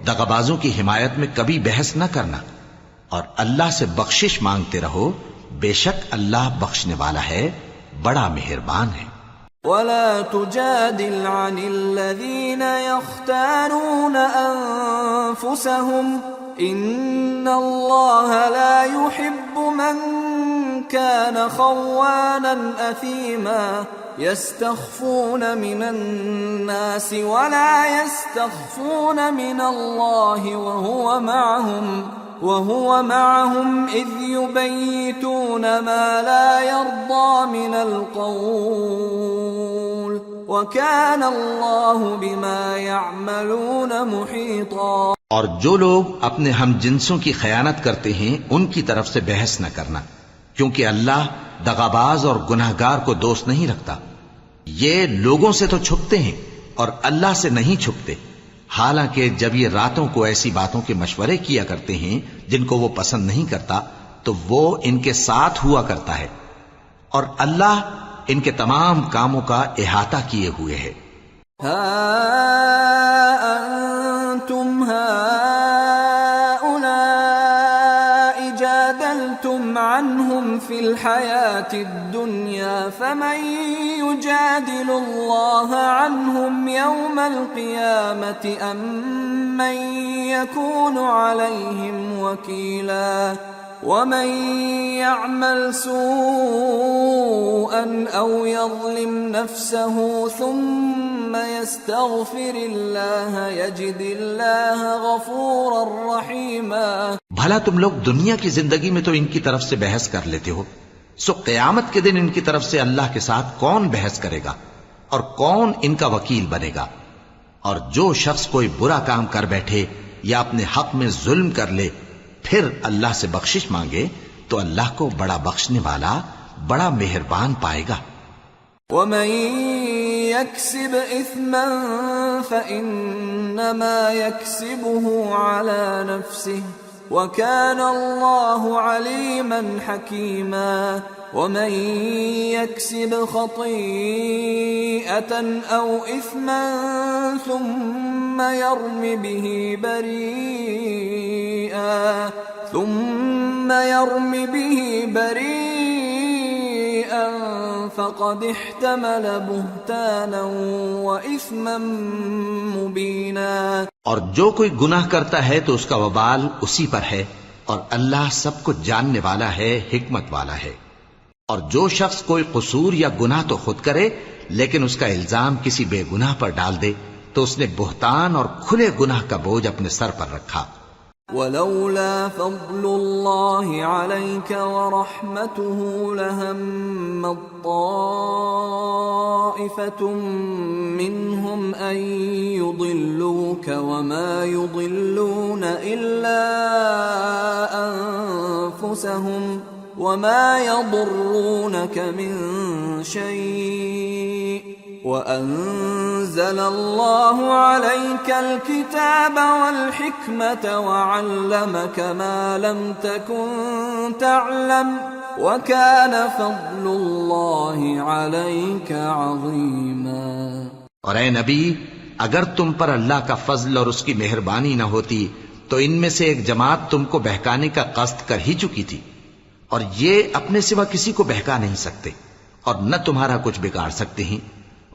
[SPEAKER 2] دغابازوں کی حمایت میں کبھی بحث نہ کرنا، اور اللہ سے بخشش مانگتے رہو، بے شک اللہ بخشنے والا ہے، بڑا مہربان ہے۔
[SPEAKER 1] وَلَا تُجَادِلْ عَنِ الَّذِينَ يَخْتَانُونَ أَنفُسَهُمْ إِنَّ اللَّهَ لَا يُحِبُّ مَنْ كَانَ خَوَّانًا أَثِيمًا يَسْتَخْفُونَ مِنَ النَّاسِ وَلَا يَسْتَخْفُونَ مِنَ اللَّهِ وَهُوَ مَعَهُمْ إِذْ يُبَيِّتُونَ مَا لَا يَرْضَى مِنَ الْقَوْلِ وَكَانَ اللَّهُ بِمَا يَعْمَلُونَ مُحِيطًا۔
[SPEAKER 2] اور جو لوگ اپنے ہم جنسوں کی خیانت کرتے ہیں ان کی طرف سے بحث نہ کرنا، کیونکہ اللہ دغاباز اور گناہگار کو دوست نہیں رکھتا۔ یہ لوگوں سے تو چھپتے ہیں اور اللہ سے نہیں چھپتے، حالانکہ جب یہ راتوں کو ایسی باتوں کے مشورے کیا کرتے ہیں جن کو وہ پسند نہیں کرتا تو وہ ان کے ساتھ ہوا کرتا ہے، اور اللہ ان کے تمام کاموں کا احاطہ کیے ہوئے ہے۔
[SPEAKER 1] ہا انتم هؤلاء جادلتم عنهم في الحياة الدنيا فمن يجادل الله عنهم يوم القيامة أم من يكون عليهم وكيلا ومن يعمل سوءا أو يظلم نفسه ثم يستغفر الله يجد الله غفورا رحيما۔
[SPEAKER 2] بھلا تم لوگ دنیا کی زندگی میں تو ان کی طرف سے بحث کر لیتے ہو، سو قیامت کے دن ان کی طرف سے اللہ کے ساتھ کون بحث کرے گا اور کون ان کا وکیل بنے گا؟ اور جو شخص کوئی برا کام کر بیٹھے یا اپنے حق میں ظلم کر لے پھر اللہ سے بخشش مانگے تو اللہ کو بڑا بخشنے والا بڑا مہربان پائے گا۔
[SPEAKER 1] ومن يكسب إثما فإنما يكسبه على نفسه وكان الله عليما حكيما ومن يكسب خطيئة أو إثما ثم يرم به بريئا فقد احتمل بهتانا وإثما مبينا۔
[SPEAKER 2] اور جو کوئی گناہ کرتا ہے تو اس کا وبال اسی پر ہے، اور اللہ سب کچھ جاننے والا ہے، حکمت والا ہے۔ اور جو شخص کوئی قصور یا گناہ تو خود کرے لیکن اس کا الزام کسی بے گناہ پر ڈال دے تو اس نے بہتان اور کھلے گناہ کا بوجھ اپنے سر پر رکھا۔
[SPEAKER 1] ولولا فضل الله عليك ورحمته لهم طائفة منهم أن يضلوك وما يضلون إلا أنفسهم وما يضرونك من شيء وأنزل الله عليك الكتاب والحكمة وعلمك ما لم تكن تعلم وكان فضل الله عليك عظيما۔
[SPEAKER 2] اور اے نبی، اگر تم پر اللہ کا فضل اور اس کی مہربانی نہ ہوتی تو ان میں سے ایک جماعت تم کو بہکانے کا قصد کر ہی چکی تھی، اور یہ اپنے سوا کسی کو بہکا نہیں سکتے اور نہ تمہارا کچھ بگاڑ سکتے ہیں۔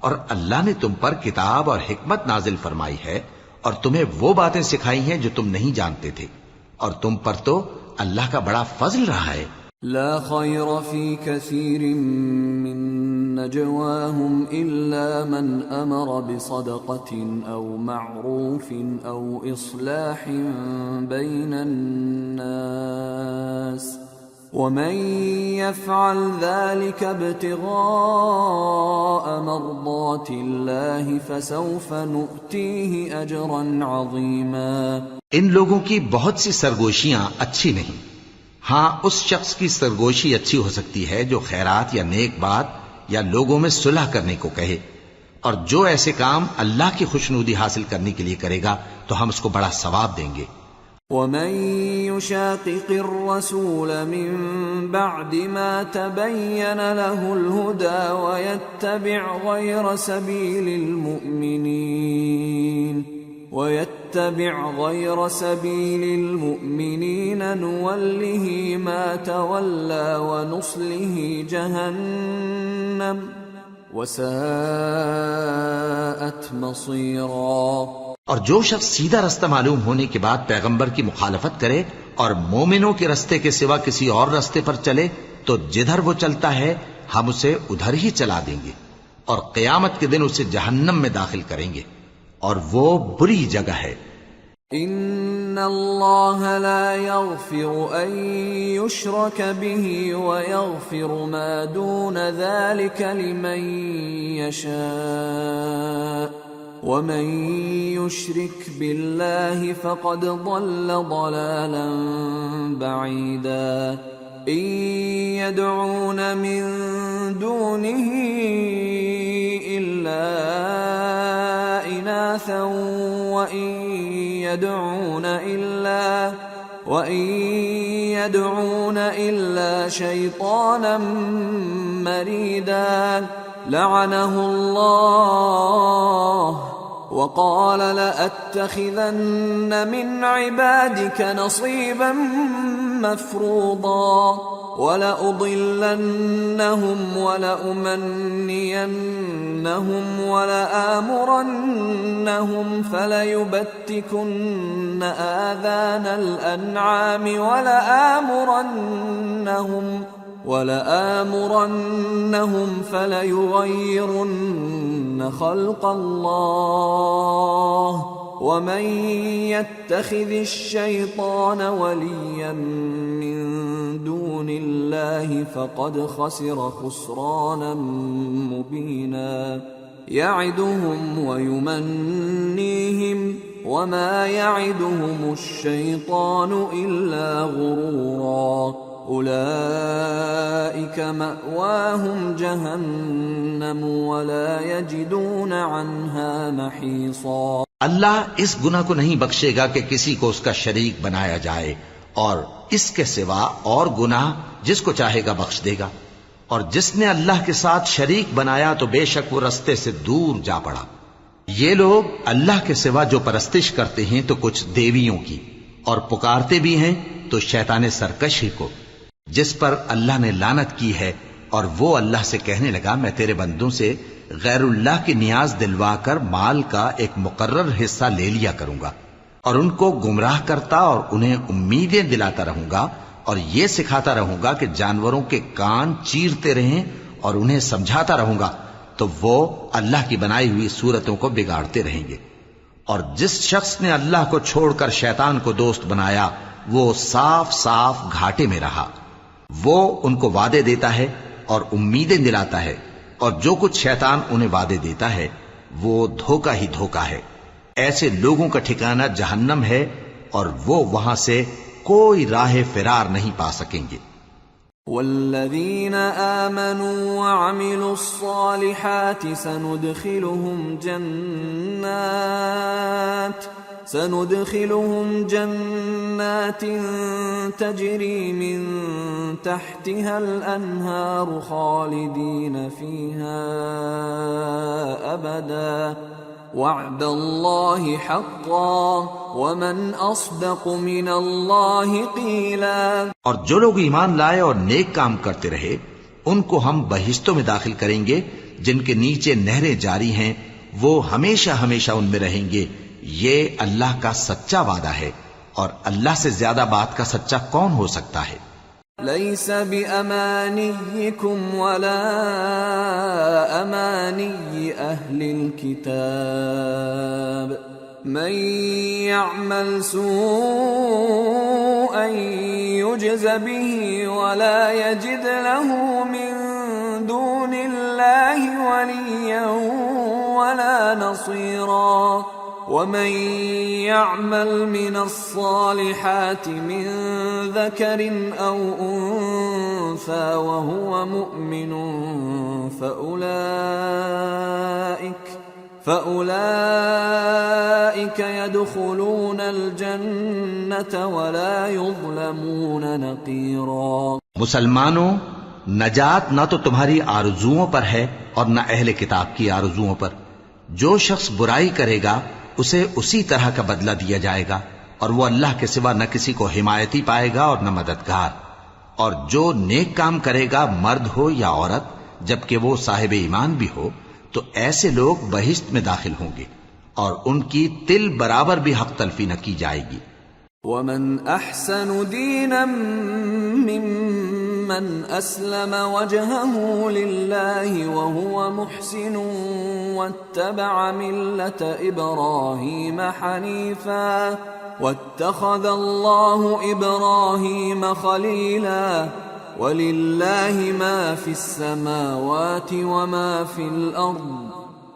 [SPEAKER 2] اور اللہ نے تم پر کتاب اور حکمت نازل فرمائی ہے اور تمہیں وہ باتیں سکھائی ہیں جو تم نہیں جانتے تھے، اور تم پر تو اللہ کا بڑا فضل رہا ہے۔
[SPEAKER 1] لا خير في كثير من نجواهم إلا من أمر بصدقة أو معروف أو إصلاح بين الناس ومن يفعل ذلك ابتغاء مرضات الله فسوف نؤتيه أجرا عظيما۔
[SPEAKER 2] ان لوگوں کی بہت سی سرگوشیاں اچھی نہیں، ہاں اس شخص کی سرگوشی اچھی ہو سکتی ہے جو خیرات یا نیک بات یا لوگوں میں صلح کرنے کو کہے، اور جو ایسے کام اللہ کی خوشنودی حاصل کرنے کے لیے کرے گا تو ہم اس کو بڑا ثواب دیں گے۔
[SPEAKER 1] ومن يشاقق الرسول من بعد ما تبين له الهدى ويتبع غير سبيل المؤمنين نوله ما تولى ونصله جهنم وساءت مصيرا۔
[SPEAKER 2] اور جو شخص سیدھا رستہ معلوم ہونے کے بعد پیغمبر کی مخالفت کرے اور مومنوں کے رستے کے سوا کسی اور رستے پر چلے تو جدھر وہ چلتا ہے ہم اسے ادھر ہی چلا دیں گے، اور قیامت کے دن اسے جہنم میں داخل کریں گے، اور وہ بری جگہ ہے۔
[SPEAKER 1] ان اللہ لا يغفر ان يشرك به ويغفر ما دون ذلك لمن يشاء ومن يشرك بالله فقد ضل ضلالا بعيدا۔ ان يدعون من دونه الا اناثا وان يدعون الا شيطانا مريدا لعنه الله وقال لأتخذن من عبادك نصيبا مفروضا ولأضلنهم ولأمنينهم ولآمرنهم فليبتكن آذان الأنعام ولآمرنهم فليغيرن خلق الله ومن يتخذ الشيطان وليا من دون الله فقد خسر خسرانا مبينا يعدهم ويمنيهم وما يعدهم الشيطان إلا غرورا أولئك مأواهم جهنم ولا يجدون عنها محيصا۔
[SPEAKER 2] اللہ اس گناہ کو نہیں بخشے گا کہ کسی کو اس کا شریک بنایا جائے، اور اس کے سوا اور گناہ جس کو چاہے گا بخش دے گا، اور جس نے اللہ کے ساتھ شریک بنایا تو بے شک وہ رستے سے دور جا پڑا۔ یہ لوگ اللہ کے سوا جو پرستش کرتے ہیں تو کچھ دیویوں کی، اور پکارتے بھی ہیں تو شیطان سرکش ہی کو، جس پر اللہ نے لعنت کی ہے، اور وہ اللہ سے کہنے لگا میں تیرے بندوں سے غیر اللہ کی نیاز دلوا کر مال کا ایک مقرر حصہ لے لیا کروں گا، اور ان کو گمراہ کرتا اور انہیں امیدیں دلاتا رہوں گا، اور یہ سکھاتا رہوں گا کہ جانوروں کے کان چیرتے رہیں، اور انہیں سمجھاتا رہوں گا، تو وہ اللہ کی بنائی ہوئی صورتوں کو بگاڑتے رہیں گے۔ اور جس شخص نے اللہ کو چھوڑ کر شیطان کو دوست بنایا وہ صاف صاف گھاٹے میں رہا۔ وہ ان کو وعدے دیتا ہے اور امیدیں دلاتا ہے، اور جو کچھ شیطان انہیں وعدے دیتا ہے وہ دھوکہ ہی دھوکہ ہے۔ ایسے لوگوں کا ٹھکانہ جہنم ہے، اور وہ وہاں سے کوئی راہ فرار نہیں پا سکیں گے۔
[SPEAKER 1] والذین آمنوا وعملوا الصالحات سندخلهم جنات تجری من تحتها الانہار خالدین فیہا ابدا وعد اللہ حقا ومن اصدق من اللہ قیلا۔
[SPEAKER 2] اور جو لوگ ایمان لائے اور نیک کام کرتے رہے ان کو ہم بہشتوں میں داخل کریں گے جن کے نیچے نہریں جاری ہیں، وہ ہمیشہ ہمیشہ ان میں رہیں گے۔ یہ اللہ کا سچا وعدہ ہے، اور اللہ سے زیادہ بات کا سچا کون ہو سکتا ہے؟
[SPEAKER 1] لیس بأمانیکم ولا امانی اہل الكتاب من يعمل سوءا يجز به ولا يجد له من دون الله وليا ولا نصيرا ومن يعمل من الصالحات من ذكر أو أنثى وهو مؤمن فأولئك يدخلون الجنة ولا يظلمون نقيرا۔
[SPEAKER 2] مسلمانوں، نجات نہ تو تمہاری آرزوؤں پر ہے اور نہ اہل کتاب کی آرزوؤں پر۔ جو شخص برائی کرے گا اسے اسی طرح کا بدلہ دیا جائے گا، اور وہ اللہ کے سوا نہ کسی کو حمایتی پائے گا اور نہ مددگار۔ اور جو نیک کام کرے گا مرد ہو یا عورت جبکہ وہ صاحب ایمان بھی ہو تو ایسے لوگ بہشت میں داخل ہوں گے، اور ان کی تل برابر بھی حق تلفی نہ کی جائے گی۔
[SPEAKER 1] ومن احسن دینا ممن اسلم وجهه لله وهو محسن واتبع ملة ابراهيم حنيفا واتخذ الله ابراهيم خليلا ولله ما في السماوات وما في الارض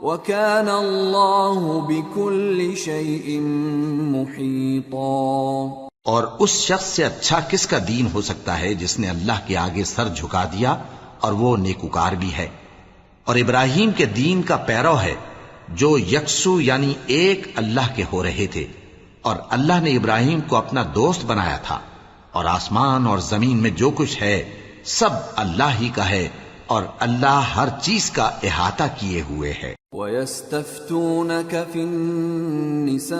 [SPEAKER 1] وَكَانَ اللَّهُ بِكُلِّ شَيْءٍ مُحِيطًا۔
[SPEAKER 2] اور اس شخص سے اچھا کس کا دین ہو سکتا ہے جس نے اللہ کے آگے سر جھکا دیا اور وہ نیکوکار بھی ہے، اور ابراہیم کے دین کا پیرو ہے جو یکسو یعنی ایک اللہ کے ہو رہے تھے، اور اللہ نے ابراہیم کو اپنا دوست بنایا تھا، اور آسمان اور زمین میں جو کچھ ہے سب اللہ ہی کا ہے، اور اللہ ہر چیز کا احاطہ کیے ہوئے ہے۔
[SPEAKER 1] وَيَسْتَفْتُونَكَ فِي النِّسَاءِ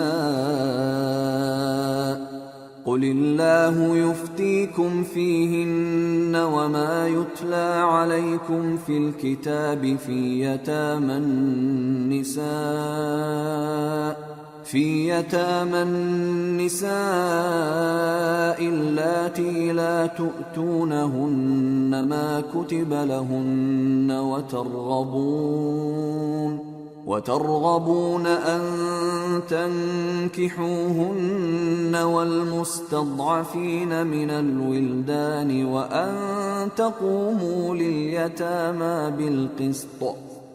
[SPEAKER 1] قُلِ اللَّهُ يُفْتِيكُمْ فِيهِنَّ وَمَا يُتْلَى عَلَيْكُمْ فِي الْكِتَابِ فِي يَتَامَى النِّسَاءِ اللَّاتِي لَا تُؤْتُونَهُنَّ مَا كُتِبَ لَهُنَّ وترغبون أن تنكحوهن والمستضعفين من الولدان وأن تقوموا لليتامى بالقسط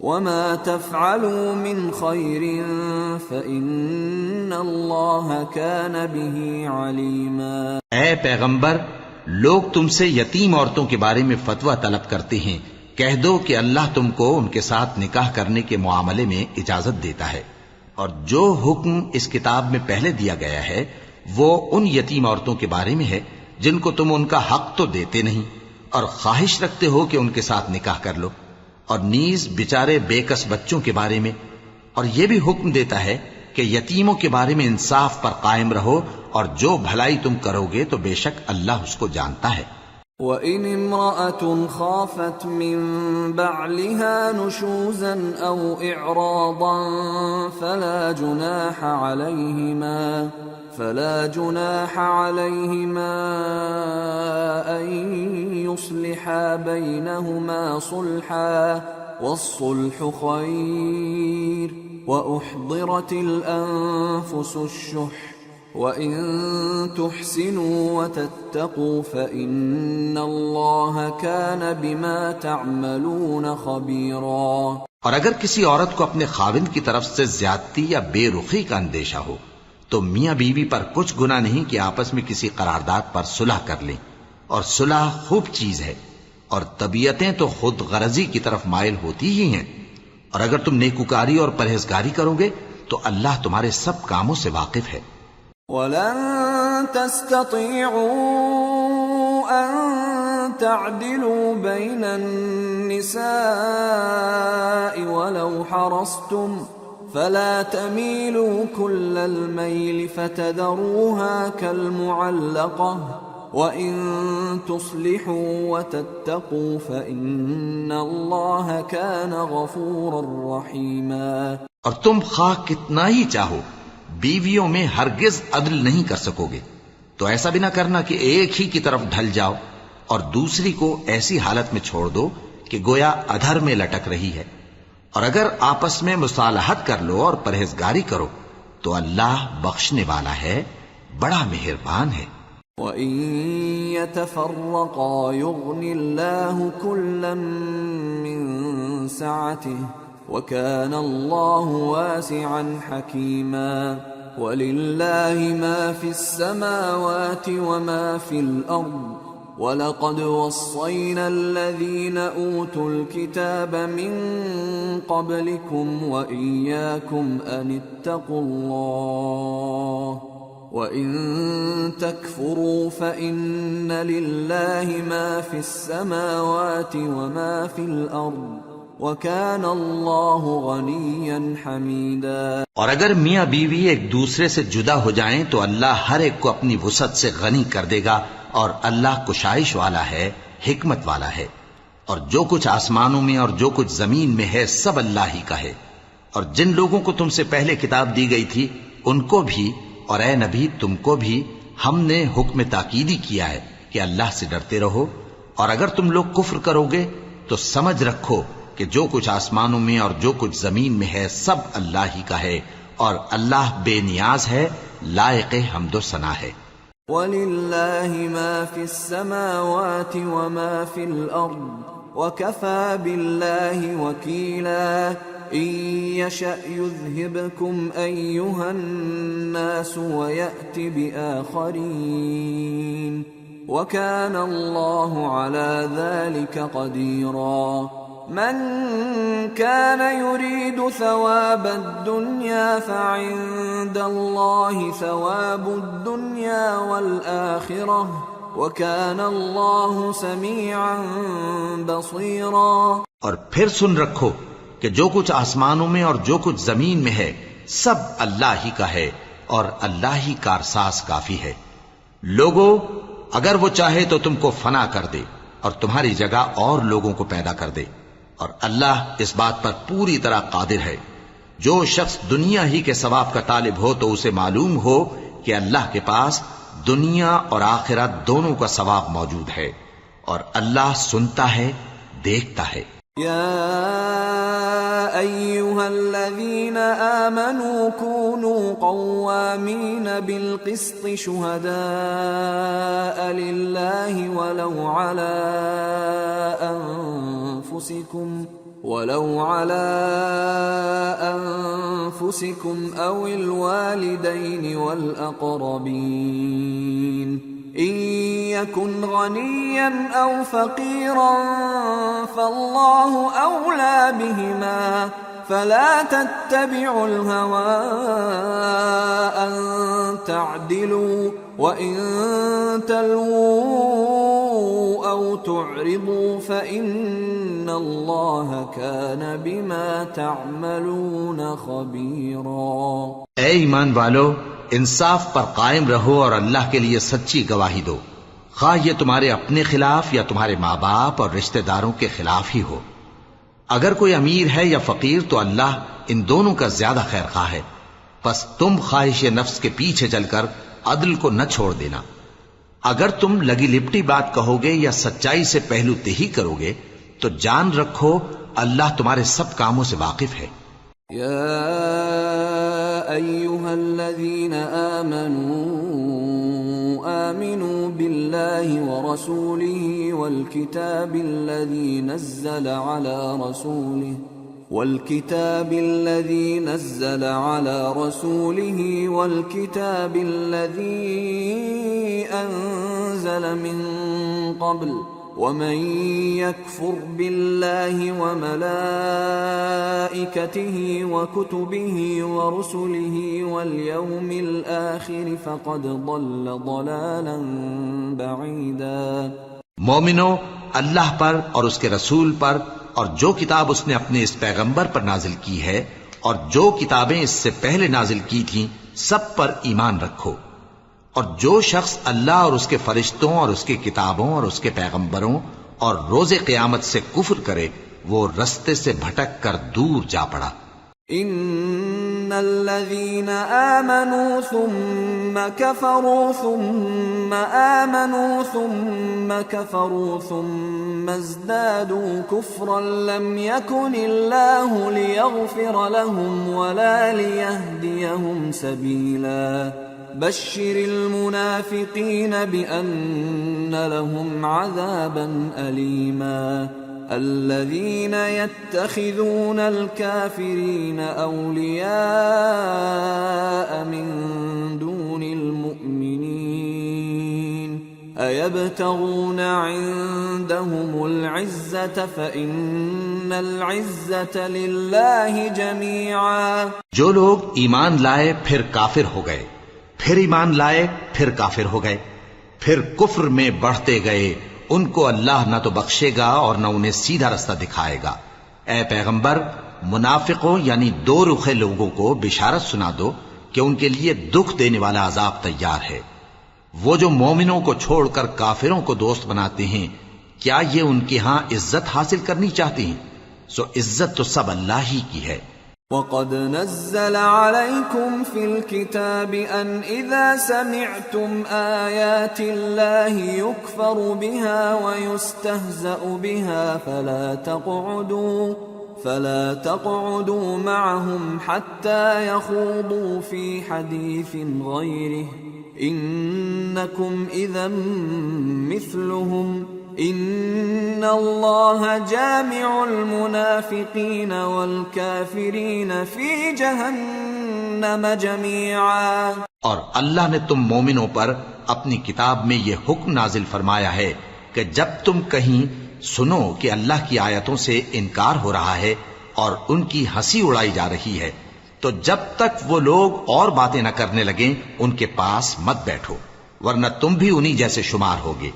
[SPEAKER 1] وما تفعلوا من خير فإن الله كان به عليما.
[SPEAKER 2] اے پیغمبر، لوگ تم سے یتیم عورتوں کے بارے میں فتویٰ طلب کرتے ہیں. کہہ دو کہ اللہ تم کو ان کے ساتھ نکاح کرنے کے معاملے میں اجازت دیتا ہے، اور جو حکم اس کتاب میں پہلے دیا گیا ہے وہ ان یتیم عورتوں کے بارے میں ہے جن کو تم ان کا حق تو دیتے نہیں اور خواہش رکھتے ہو کہ ان کے ساتھ نکاح کر لو، اور نیز بیچارے بے کس بچوں کے بارے میں، اور یہ بھی حکم دیتا ہے کہ یتیموں کے بارے میں انصاف پر قائم رہو، اور جو بھلائی تم کرو گے تو بے شک اللہ اس کو جانتا ہے.
[SPEAKER 1] وَإِنِ امْرَأَةٌ خَافَتْ مِنْ بَعْلِهَا نُشُوزًا أَوْ إِعْرَاضًا فَلَا جُنَاحَ عَلَيْهِمَا أَنْ يُصْلِحَا بَيْنَهُمَا صُلْحًا وَالصُّلْحُ خَيْرٌ وَأُحْضِرَتِ الْأَنفُسُ الشُّحَّ وَإِن تُحْسِنُوا وَتَتَّقُوا فَإِنَّ اللَّهَ كَانَ بِمَا تَعْمَلُونَ خَبِيرًا.
[SPEAKER 2] اور اگر کسی عورت کو اپنے خاوند کی طرف سے زیادتی یا بے رخی کا اندیشہ ہو تو میاں بیوی پر کچھ گناہ نہیں کہ آپس میں کسی قرارداد پر صلح کر لیں، اور صلح خوب چیز ہے، اور طبیعتیں تو خود غرضی کی طرف مائل ہوتی ہی ہیں، اور اگر تم نیکوکاری اور پرہیزگاری کرو گے تو اللہ تمہارے سب کاموں سے واقف ہے.
[SPEAKER 1] وَلَن تَسْتَطِيعُوا أَن تَعْدِلُوا بَيْنَ النِّسَاءِ وَلَوْ حَرَصْتُمْ فَلَا تَمِيلُوا كُلَّ الْمَيْلِ فَتَذَرُوهَا كَالْمُعَلَّقَةِ وَإِن تُصْلِحُوا وَتَتَّقُوا فَإِنَّ اللَّهَ كَانَ غَفُورًا رَّحِيمًا.
[SPEAKER 2] اور تم خواہ کتنا ہی چاہو بیویوں میں ہرگز عدل نہیں کر سکو گے، تو ایسا بھی نہ کرنا کہ ایک ہی کی طرف ڈھل جاؤ اور دوسری کو ایسی حالت میں چھوڑ دو کہ گویا ادھر میں لٹک رہی ہے. اور اگر آپس میں مصالحت کر لو اور پرہیزگاری کرو تو اللہ بخشنے والا ہے، بڑا مہربان ہے.
[SPEAKER 1] وَإِن يَتَفَرَّقَا يُغْنِ اللَّهُ كُلًّا مِّن سَعَتِهِ وَكَانَ اللَّهُ وَاسِعًا حَكِيمًا. وَلِلَّهِ مَا فِي السَّمَاوَاتِ وَمَا فِي الْأَرْضِ وَلَقَدْ وَصَّيْنَا الَّذِينَ أُوتُوا الْكِتَابَ مِنْ قَبْلِكُمْ وَإِيَّاكُمْ أَنِ اتَّقُوا اللَّهَ وَإِن تَكْفُرُوا فَإِنَّ لِلَّهِ مَا فِي السَّمَاوَاتِ وَمَا فِي الْأَرْضِ وَكَانَ اللَّهُ غَنِيًّا حَمِيدًا.
[SPEAKER 2] اور اگر میاں بیوی ایک دوسرے سے جدا ہو جائیں تو اللہ ہر ایک کو اپنی وسعت سے غنی کر دے گا، اور اللہ کشائش والا ہے، حکمت والا ہے. اور جو کچھ آسمانوں میں اور جو کچھ زمین میں ہے سب اللہ ہی کا ہے. اور جن لوگوں کو تم سے پہلے کتاب دی گئی تھی ان کو بھی اور اے نبی تم کو بھی ہم نے حکم تاکیدی کیا ہے کہ اللہ سے ڈرتے رہو، اور اگر تم لوگ کفر کرو گے تو سمجھ رکھو کہ جو کچھ آسمانوں میں اور جو کچھ زمین میں ہے سب اللہ ہی کا ہے، اور اللہ بے نیاز ہے، لائق حمد و ثنا ہے.
[SPEAKER 1] وَلِلَّهِ مَا فِي السَّمَاوَاتِ وَمَا فِي الْأَرْضِ وَكَفَى بِاللَّهِ وَكِيلًا. إِن يَشَأْ يُذْهِبْكُمْ أَيُّهَا النَّاسُ وَيَأْتِ بِآخَرِينَ وَكَانَ اللَّهُ عَلَى ذَلِكَ قَدِيرًا. من كان يريد ثواب الدنيا فعند الله ثواب الدنيا والآخرة وكان الله سميعا بصيرا.
[SPEAKER 2] اور پھر سن رکھو کہ جو کچھ آسمانوں میں اور جو کچھ زمین میں ہے سب اللہ ہی کا ہے، اور اللہ ہی کارساز کافی ہے. لوگو اگر وہ چاہے تو تم کو فنا کر دے اور تمہاری جگہ اور لوگوں کو پیدا کر دے، اور اللہ اس بات پر پوری طرح قادر ہے. جو شخص دنیا ہی کے ثواب کا طالب ہو تو اسے معلوم ہو کہ اللہ کے پاس دنیا اور آخرت دونوں کا ثواب موجود ہے، اور اللہ سنتا ہے، دیکھتا ہے.
[SPEAKER 1] یا أيها الذين آمنوا كونوا قوامين بالقسط شهداء لله ولو على أنفسكم أو الوالدين والأقربين إن يكن غنيا أو فقيرا فالله أولى بهما فلا تتبعوا الهوى أن تعدلوا وإن تلووا أو تعرضوا فإن الله كان بما تعملون خبيرا۔
[SPEAKER 2] اے ایمان والو، انصاف پر قائم رہو اور اللہ کے لیے سچی گواہی دو، خواہ یہ تمہارے اپنے خلاف یا تمہارے ماں باپ اور رشتہ داروں کے خلاف ہی ہو۔ اگر کوئی امیر ہے یا فقیر تو اللہ ان دونوں کا زیادہ خیر خواہ ہے، پس تم خواہش نفس کے پیچھے چل کر عدل کو نہ چھوڑ دینا۔ اگر تم لگی لپٹی بات کہو گے یا سچائی سے پہلو تہی کرو گے تو جان رکھو اللہ تمہارے سب کاموں سے واقف ہے۔
[SPEAKER 1] یا ایھا الذین آمنوا باللہ ورسولہ والکتاب الذی نزل على رسوله والكتاب الذي أنزل من قبل ومن يكفر بالله وملائكته وكتبه ورسله واليوم الآخر فقد ضل ضلالا بعيدا۔
[SPEAKER 2] مومنو، اللہ پر اور اس کے رسول پر اور جو کتاب اس نے اپنے اس پیغمبر پر نازل کی ہے اور جو کتابیں اس سے پہلے نازل کی تھیں سب پر ایمان رکھو، اور جو شخص اللہ اور اس کے فرشتوں اور اس کی کتابوں اور اس کے پیغمبروں اور روز قیامت سے کفر کرے وہ رستے سے بھٹک کر دور جا پڑا۔
[SPEAKER 1] ان الذين آمنوا ثم كفروا ثم آمنوا ثم كفروا ثم ازدادوا كفرا لم يكن الله ليغفر لهم ولا ليهديهم سبيلا بشر المنافقين بأن لهم عذابا أليما الذين يتخذون الكافرين أولياء من دون المؤمنين أيبتغون عندهم العزة فإن العزة لله جميعا۔
[SPEAKER 2] جو لوگ ایمان لائے پھر کافر ہو گئے، پھر ایمان لائے پھر کافر ہو گئے، پھر کفر میں بڑھتے گئے، ان کو اللہ نہ تو بخشے گا اور نہ انہیں سیدھا رستہ دکھائے گا۔ اے پیغمبر، منافقوں یعنی دو رخے لوگوں کو بشارت سنا دو کہ ان کے لیے دکھ دینے والا عذاب تیار ہے۔ وہ جو مومنوں کو چھوڑ کر کافروں کو دوست بناتے ہیں، کیا یہ ان کے ہاں عزت حاصل کرنی چاہتے ہیں؟ سو عزت تو سب اللہ ہی کی ہے۔
[SPEAKER 1] وَقَدْ نَزَّلَ عَلَيْكُمْ فِي الْكِتَابِ أَنْ إِذَا سَمِعْتُمْ آيَاتِ اللَّهِ يُكْفَرُ بِهَا وَيُسْتَهْزَأُ بِهَا فَلَا تَقْعُدُوا مَعَهُمْ حَتَّى يَخُوضُوا فِي حَدِيثٍ غَيْرِهِ إِنَّكُمْ إِذًا مِثْلُهُمْ ان اللہ جامع المنافقین والکافرین فی جہنم جميعا۔
[SPEAKER 2] اور اللہ نے تم مومنوں پر اپنی کتاب میں یہ حکم نازل فرمایا ہے کہ جب تم کہیں سنو کہ اللہ کی آیتوں سے انکار ہو رہا ہے اور ان کی ہنسی اڑائی جا رہی ہے تو جب تک وہ لوگ اور باتیں نہ کرنے لگیں ان کے پاس مت بیٹھو، ورنہ تم بھی انہی جیسے شمار ہوگے۔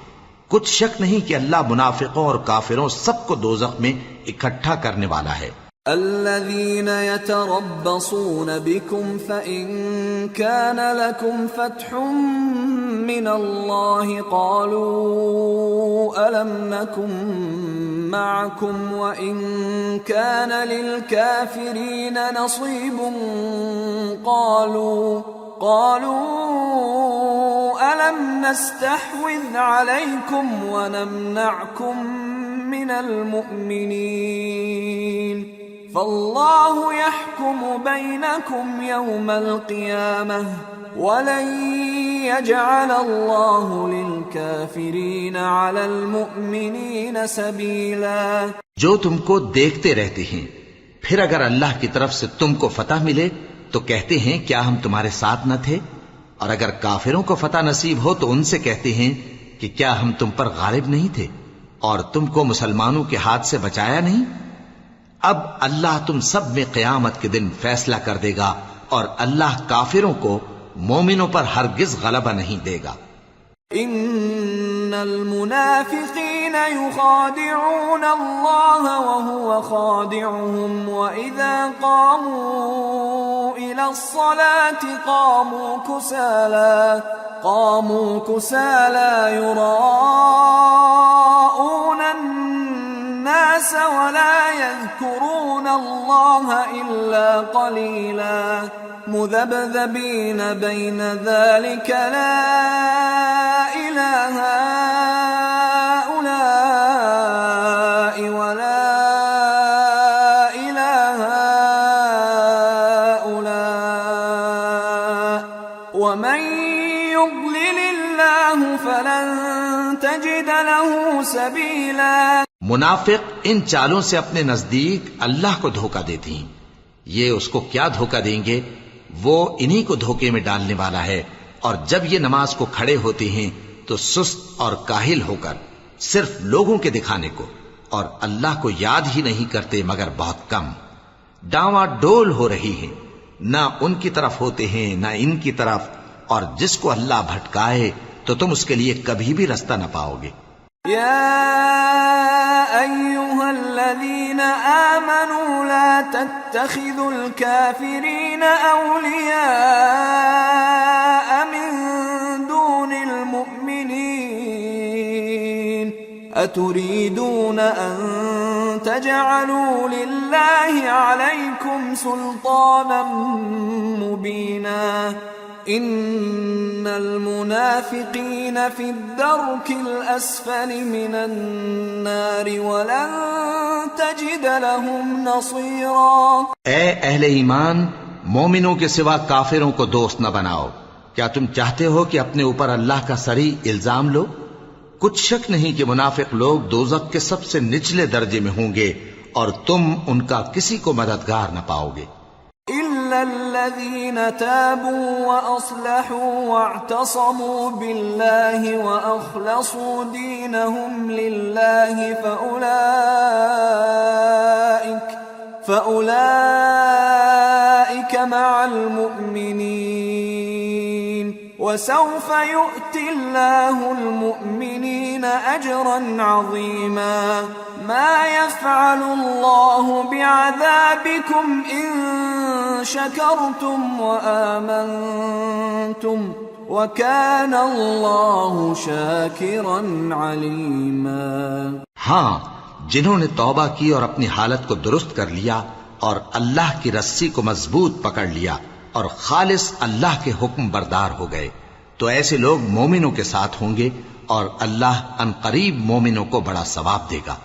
[SPEAKER 2] کچھ شک نہیں کہ اللہ منافقوں اور کافروں سب کو دوزخ میں اکٹھا کرنے والا ہے۔
[SPEAKER 1] الذين يتربصون بكم فإن كان لكم فتح من الله قالوا ألم نكن معكم وإن كان للكافرين نصيب قالوا ألم نستحوذ عليكم ونمنعكم من المؤمنين فالله يحكم بينكم يوم القيامة ولن يجعل الله للكافرين على المؤمنين سبيلا.
[SPEAKER 2] جو تم کو دیکھتے رہتے ہیں، پھر اگر اللہ کی طرف سے تم کو فتح ملے تو کہتے ہیں کیا ہم تمہارے ساتھ نہ تھے، اور اگر کافروں کو فتح نصیب ہو تو ان سے کہتے ہیں کہ کیا ہم تم پر غالب نہیں تھے اور تم کو مسلمانوں کے ہاتھ سے بچایا نہیں. اب اللہ تم سب میں قیامت کے دن فیصلہ کر دے گا، اور اللہ کافروں کو مومنوں پر ہرگز غلبہ نہیں دے گا.
[SPEAKER 1] ان المنافقین یخادعون اللہ وهو خادعهم واذا قاموا الى الصلاة قاموا كسالى يراءون الناس ولا يذكرون الله إلا قليلا مذبذبين بين ذلك لا إله هؤلاء ولا إله هؤلاء ومن يضلل الله فلن تجد له سبيلا.
[SPEAKER 2] منافق ان چالوں سے اپنے نزدیک اللہ کو دھوکہ دیتے ہیں. یہ اس کو کیا دھوکہ دیں گے؟ وہ انہی کو دھوکے میں ڈالنے والا ہے. اور جب یہ نماز کو کھڑے ہوتے ہیں تو سست اور کاہل ہو کر صرف لوگوں کے دکھانے کو، اور اللہ کو یاد ہی نہیں کرتے مگر بہت کم. ڈاواں ڈول ہو رہی ہیں، نہ ان کی طرف ہوتے ہیں نہ ان کی طرف، اور جس کو اللہ بھٹکائے تو تم اس کے لیے کبھی بھی رستہ نہ پاؤ گے.
[SPEAKER 1] يا أيها الذين آمنوا لا تتخذوا الكافرين أولياء من دون المؤمنين أتريدون أن تجعلوا لله عليكم سلطانا مبينا ان المنافقین فی الدرک الاسفل من النار ولن تجد لهم نصیرا.
[SPEAKER 2] اے اہل ایمان، مومنوں کے سوا کافروں کو دوست نہ بناؤ. کیا تم چاہتے ہو کہ اپنے اوپر اللہ کا صریح الزام لو؟ کچھ شک نہیں کہ منافق لوگ دوزخ کے سب سے نچلے درجے میں ہوں گے، اور تم ان کا کسی کو مددگار نہ پاؤ گے.
[SPEAKER 1] إلا الذين تابوا وأصلحوا واعتصموا بالله وأخلصوا دينهم لله فأولئك مع المؤمنين وسوف يؤتي الله المؤمنين أجرا عظيما. ما يفعل الله بعذابكم إن شكرتم وآمنتم وكان الله شاكرا عليما.
[SPEAKER 2] ہاں، جنہوں نے توبہ کی اور اپنی حالت کو درست کر لیا اور اللہ کی رسی کو مضبوط پکڑ لیا اور خالص اللہ کے حکم بردار ہو گئے، تو ایسے لوگ مومنوں کے ساتھ ہوں گے، اور اللہ ان قریب مومنوں کو بڑا ثواب دے گا.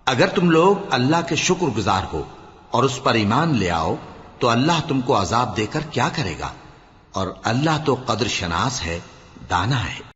[SPEAKER 2] اگر تم لوگ اللہ کے شکر گزار ہو اور اس پر ایمان لے آؤ تو اللہ تم کو عذاب دے کر کیا کرے گا، اور اللہ تو قدر شناس ہے، دانا ہے.